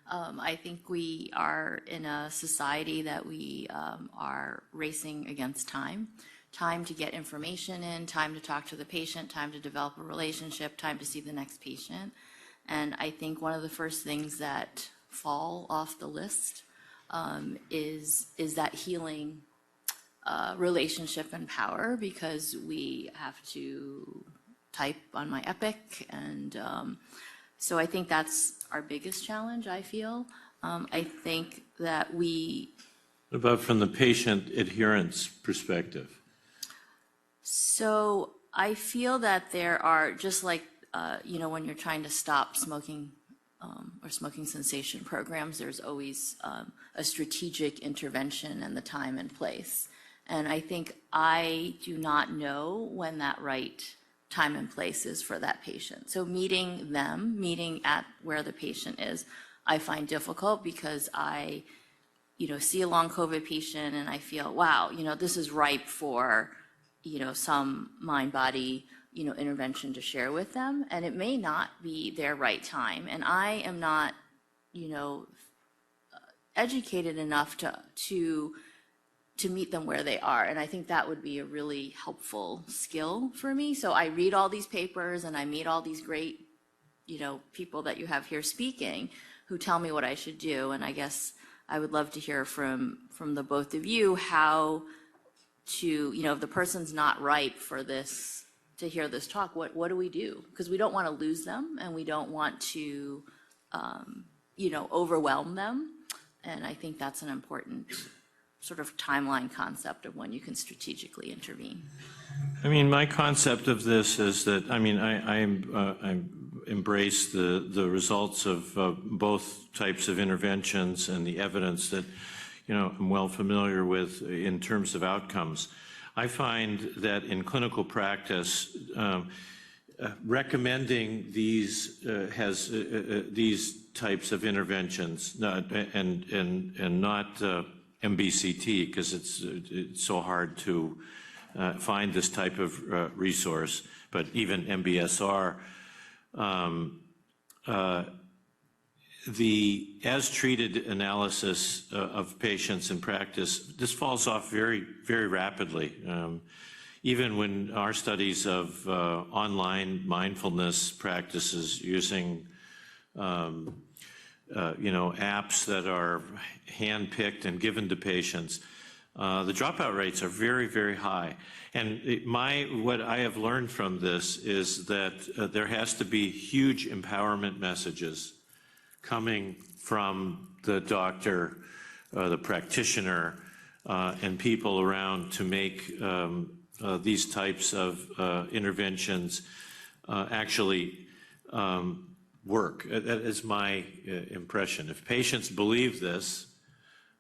Speaker 1: I think we are in a society that we are racing against time. Time to get information in, time to talk to the patient, time to develop a relationship, time to see the next patient. And I think one of the first things that fall off the list is that healing relationship and power, because we have to type on my Epic, and so I think that's our biggest challenge, I feel. I think that
Speaker 4: What about from the patient adherence perspective?
Speaker 1: So I feel that there are, just like when you're trying to stop smoking or smoking cessation programs, there's always a strategic intervention and the time and place. And I think I do not know when that right time and place is for that patient. So meeting at where the patient is, I find difficult because I, see a long COVID patient and I feel, wow, this is ripe for, some mind-body, intervention to share with them. And it may not be their right time. And I am not, educated enough to meet them where they are. And I think that would be a really helpful skill for me. So I read all these papers and I meet all these great, people that you have here speaking who tell me what I should do. And I guess I would love to hear from the both of you how to, if the person's not ripe for this, to hear this talk, what do we do? Because we don't want to lose them and we don't want to, overwhelm them. And I think that's an important sort of timeline concept of when you can strategically intervene.
Speaker 4: I mean, my concept of this is that, I embrace the results of both types of interventions and the evidence that, I'm well familiar with in terms of outcomes. I find that in clinical practice, recommending these these types of interventions and not MBCT, because it's so hard to find this type of resource, but even MBSR, the as-treated analysis of patients in practice, this falls off very, very rapidly. Even when our studies of online mindfulness practices using apps that are hand-picked and given to patients, the dropout rates are very, very high. And what I have learned from this is that there has to be huge empowerment messages coming from the doctor, the practitioner, and people around to make these types of interventions actually work. That is my impression. If patients believe this,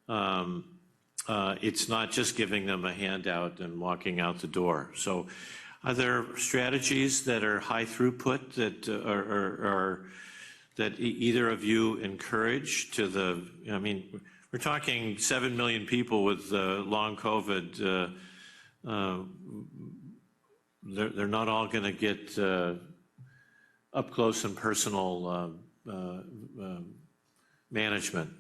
Speaker 4: it's not just giving them a handout and walking out the door. So are there strategies that are high throughput that that either of you encourage to we're talking 7 million people with long COVID. They're not all going to get up close and personal management.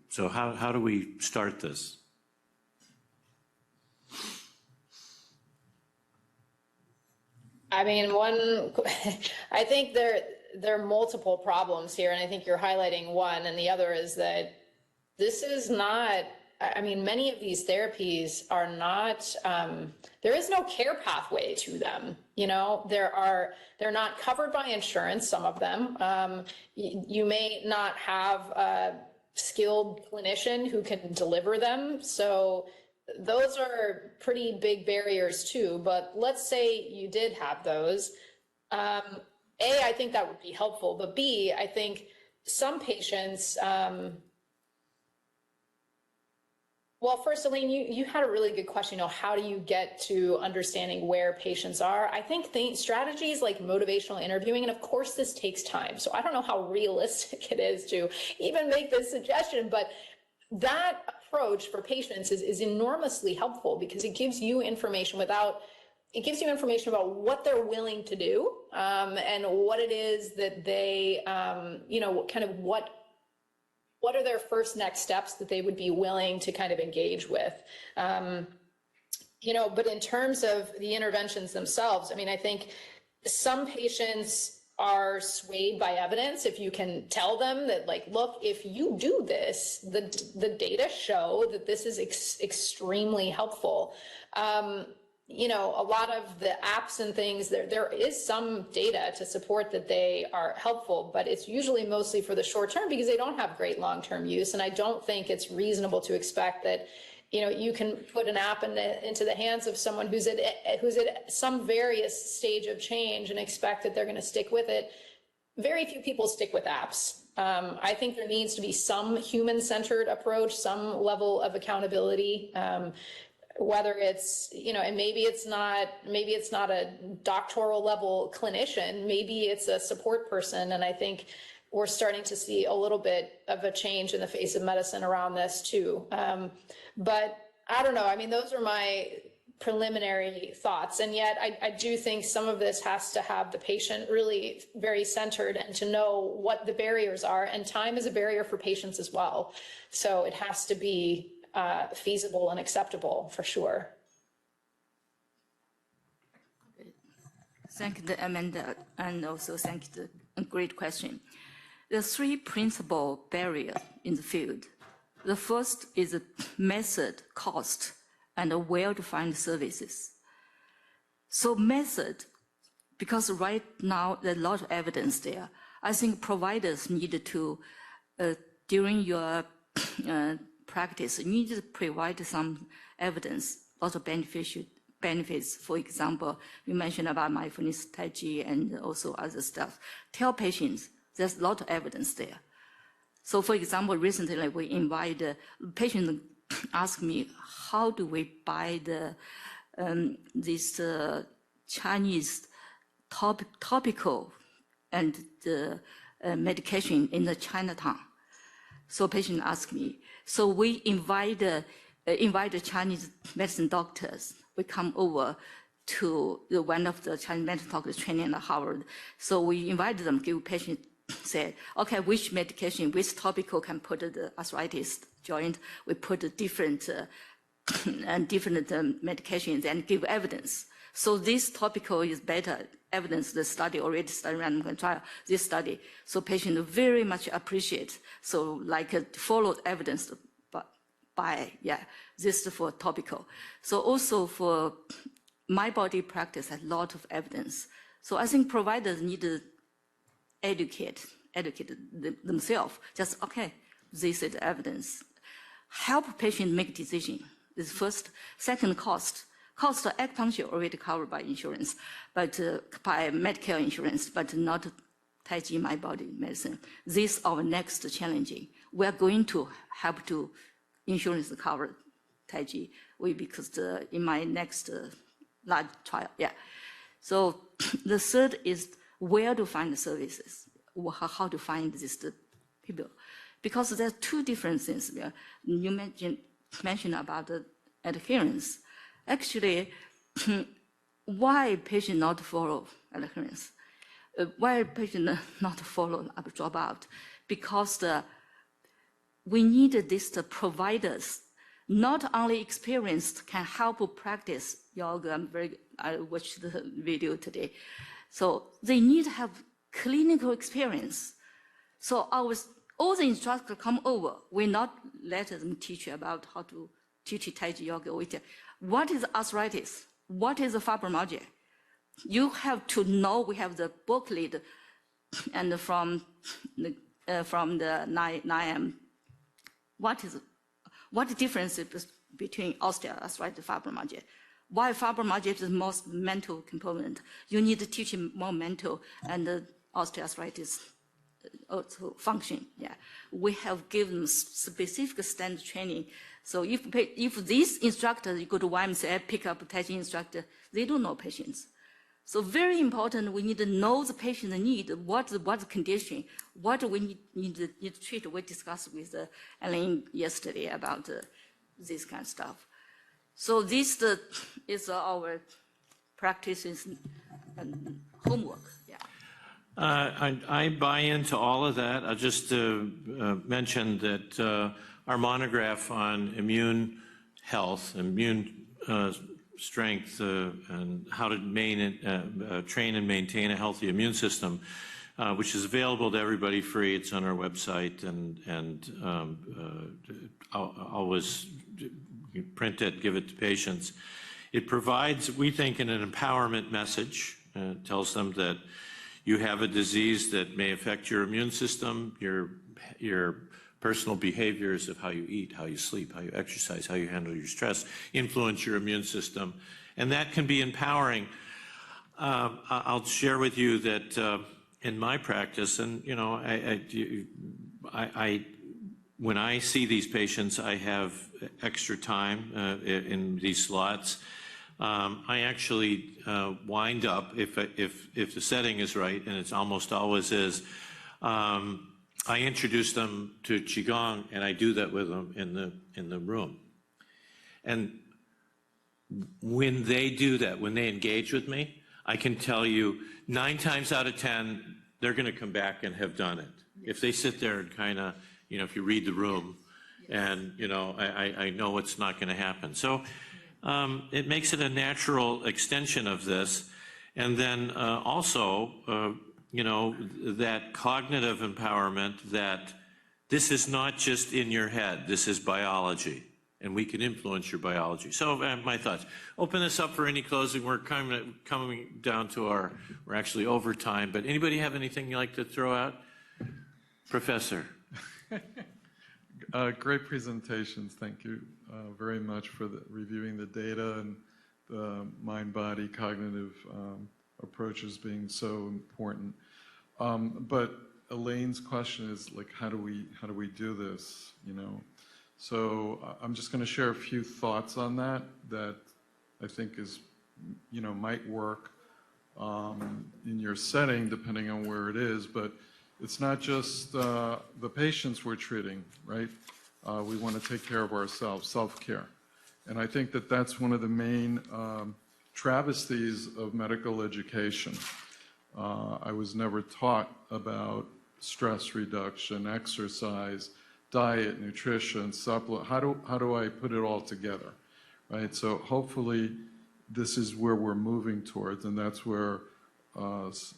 Speaker 4: So how do we start this?
Speaker 3: I think there are multiple problems here, and I think you're highlighting one, and the other is that this is not, many of these therapies are not, there is no care pathway to them. They're not covered by insurance, some of them. You may not have a skilled clinician who can deliver them. So those are pretty big barriers too. But let's say you did have those. I think that would be helpful, but B, I think some patients, well, first, Elaine, you had a really good question. How do you get to understanding where patients are? I think strategies like motivational interviewing, and of course this takes time. So I don't know how realistic it is to even make this suggestion, but that approach for patients is enormously helpful because it gives you information about what they're willing to do and what it is that they, what are their first next steps that they would be willing to kind of engage with. But in terms of the interventions themselves, I think some patients are swayed by evidence. If you can tell them that, look, if you do this, the data show that this is extremely helpful. A lot of the apps and things, there is some data to support that they are helpful, but it's usually mostly for the short term because they don't have great long-term use. And I don't think it's reasonable to expect that you can put an app into the hands of someone who's at some various stage of change and expect that they're going to stick with it. Very few people stick with apps. I think there needs to be some human-centered approach, some level of accountability, whether it's, and maybe it's not a doctoral level clinician, maybe it's a support person. And I think we're starting to see a little bit of a change in the face of medicine around this too. But I don't know. I mean, those are my preliminary thoughts. And yet I do think some of this has to have the patient really very centered and to know what the barriers are. And time is a barrier for patients as well. So it has to be feasible and acceptable for sure.
Speaker 2: Thank you, Amanda, and also thank you. Great question. There are three principal barriers in the field. The first is method, cost, and where to find services. So method, because right now there's a lot of evidence there. I think providers need to, during your practice, you need to provide some evidence, lots of benefits. For example, you mentioned about mindfulness, Tai Chi, and also other stuff. Tell patients there's a lot of evidence there. So for example, recently we invite patients ask me, how do we buy this Chinese topical and the medication in the Chinatown? So patient ask me. So we invite the Chinese medicine doctors. We come over to one of the Chinese medicine doctors training at Harvard. So we invite them, give patient, say, okay, which medication, which topical can put the arthritis joint? We put different medications and give evidence. So this topical is better evidence. The study already started random trial. This study, so patient very much appreciate. So like follow evidence by this for topical. So also for my body practice, a lot of evidence. So I think providers need to educate themselves. Just okay, this is evidence. Help patient make decision. Is first. Second, cost. Cost of acupuncture already covered by insurance, but by Medicare insurance, but not Tai Chi, my body medicine. This is our next challenging. We are going to help to insurance cover Tai Chi, because in my next large trial, So the third is where to find the services, how to find these people, because there are two different things. You mentioned about the adherence. Actually, why patient not follow adherence? Why patient not follow up, drop out? Because we need the providers, not only experienced, can help practice yoga. I watched the video today. So they need to have clinical experience. So all the instructors come over. We not let them teach about how to teach Tai Chi yoga. We tell, what is arthritis? What is fibromyalgia? You have to know. We have the booklet, and from the 9M. What the difference is between osteoarthritis and fibromyalgia? Why fibromyalgia is the most mental component? You need to teach him more mental, and osteoarthritis also function. We have given specific standard training. So if these instructors, you go to YMCA, pick up a Tai Chi instructor, they don't know patients. So very important, we need to know the patient need, what's the condition, what we need to treat. We discussed with Elaine yesterday about this kind of stuff. So this is our practices and homework.
Speaker 4: I buy into all of that. I'll just mention that our monograph on immune health, immune strength, and how to train and maintain a healthy immune system, which is available to everybody free. It's on our website, and I'll always print it, give it to patients. It provides, we think, an empowerment message. It tells them that you have a disease that may affect your immune system, your personal behaviors of how you eat, how you sleep, how you exercise, how you handle your stress, influence your immune system. And that can be empowering. I'll share with you that in my practice, and you know, when I see these patients, I have extra time in these slots. I actually wind up, if the setting is right, and it's almost always is, I introduce them to Qigong, and I do that with them in the room. And when they do that, when they engage with me, I can tell you 9 times out of 10, they're going to come back and have done it. If they sit there and kind of, you know, if you read the room, and, you know, I know it's not going to happen. So it makes it a natural extension of this. And then also, you know, that cognitive empowerment that this is not just in your head, this is biology, and we can influence your biology. So my thoughts. Open this up for any closing. We're coming down to we're actually over time, but anybody have anything you'd like to throw out? Professor.
Speaker 5: Great presentations. Thank you very much for reviewing the data and the mind-body cognitive approaches being so important. But Elaine's question is like, how do we do this? You know, so I'm just going to share a few thoughts on that I think is, you know, might work in your setting depending on where it is. But it's not just the patients we're treating, right? We want to take care of ourselves, self-care. And I think that that's one of the main travesties of medical education. I was never taught about stress reduction, exercise, diet, nutrition, supplement. How do I put it all together, right? So hopefully this is where we're moving towards, and that's where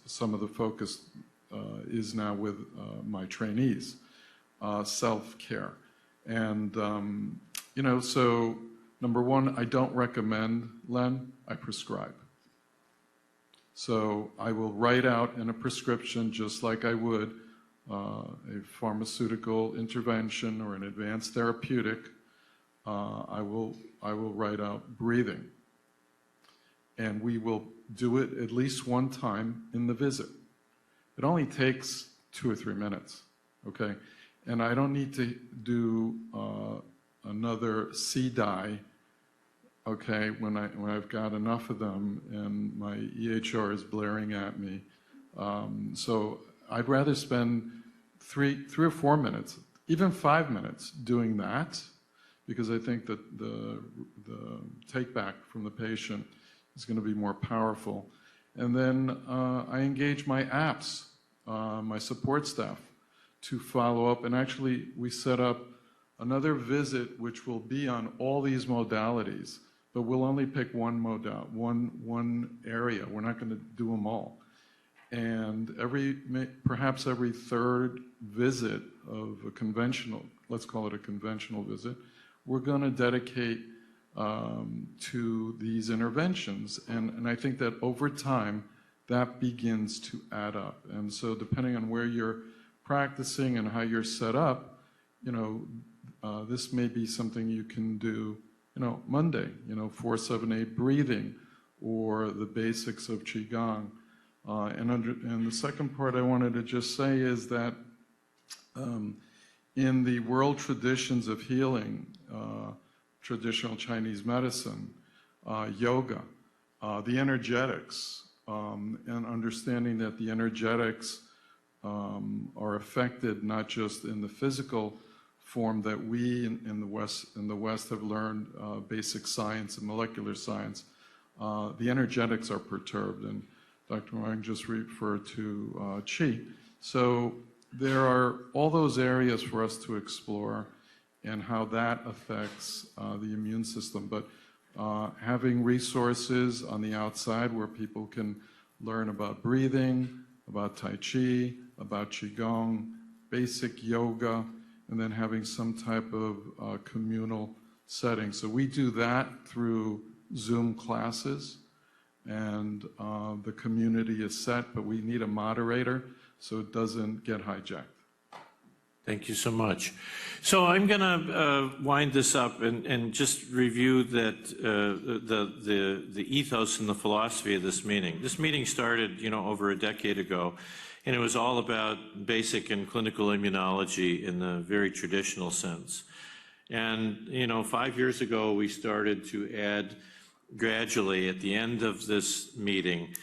Speaker 5: some of the focus is now with my trainees, self-care. And, you know, so number one, I don't recommend, Len, I prescribe. So I will write out in a prescription, just like I would a pharmaceutical intervention or an advanced therapeutic, I will write out breathing. And we will do it at least one time in the visit. It only takes 2 or 3 minutes, okay? And I don't need to do another C-dye, okay, when I've got enough of them and my EHR is blaring at me. So I'd rather spend 3 or 4 minutes, even 5 minutes doing that, because I think that the take back from the patient is going to be more powerful. And then I engage my apps, my support staff, to follow up. And actually, we set up another visit which will be on all these modalities, but we'll only pick one area. We're not going to do them all. And perhaps every third visit of a conventional, let's call it a conventional visit, we're going to dedicate to these interventions. And I think that over time, that begins to add up. And so depending on where you're practicing and how you're set up, you know, this may be something you can do, you know, Monday, you know, 4-7-8 breathing or the basics of Qigong. And the second part I wanted to just say is that in the world traditions of healing, traditional Chinese medicine, yoga, the energetics, and understanding that the energetics are affected not just in the physical form that we in the West have learned basic science and molecular science. The energetics are perturbed, and Dr. Wang just referred to Qi. So there are all those areas for us to explore and how that affects the immune system. But having resources on the outside where people can learn about breathing, about Tai Chi, about Qigong, basic yoga, and then having some type of communal setting. So we do that through Zoom classes, and the community is set, but we need a moderator so it doesn't get hijacked.
Speaker 4: Thank you so much. So I'm going to wind this up and just review that the ethos and the philosophy of this meeting. This meeting started, over a decade ago, and it was all about basic and clinical immunology in the very traditional sense. And 5 years ago, we started to add gradually at the end of this meeting,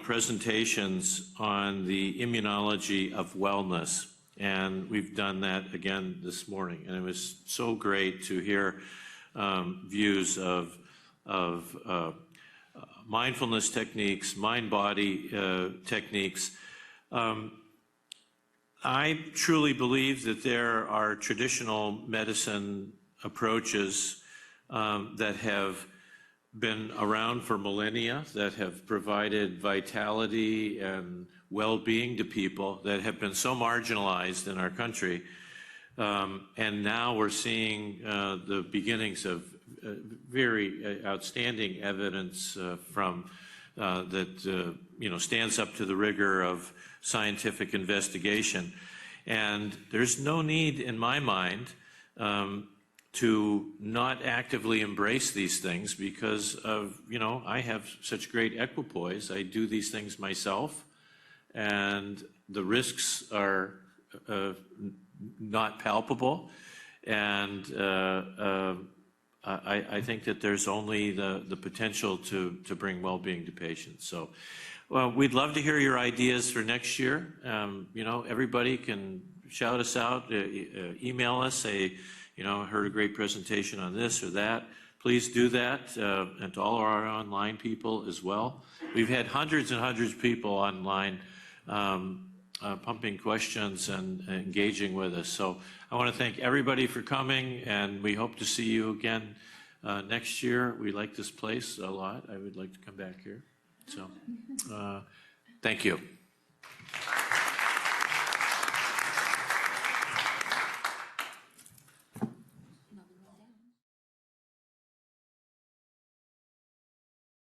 Speaker 4: presentations on the immunology of wellness. And we've done that again this morning. And it was so great to hear views of mindfulness techniques, mind-body techniques. I truly believe that there are traditional medicine approaches that have been around for millennia, that have provided vitality and well-being to people that have been so marginalized in our country. And now we're seeing the beginnings of very outstanding evidence from that stands up to the rigor of scientific investigation. And there's no need in my mind to not actively embrace these things because of, I have such great equipoise. I do these things myself, and the risks are not palpable. And I think that there's only the potential to bring well-being to patients. So we'd love to hear your ideas for next year. Everybody can shout us out, email us, say, I heard a great presentation on this or that. Please do that, and to all our online people as well. We've had hundreds and hundreds of people online pumping questions and engaging with us. So I want to thank everybody for coming, and we hope to see you again next year. We like this place a lot. I would like to come back here. So thank you.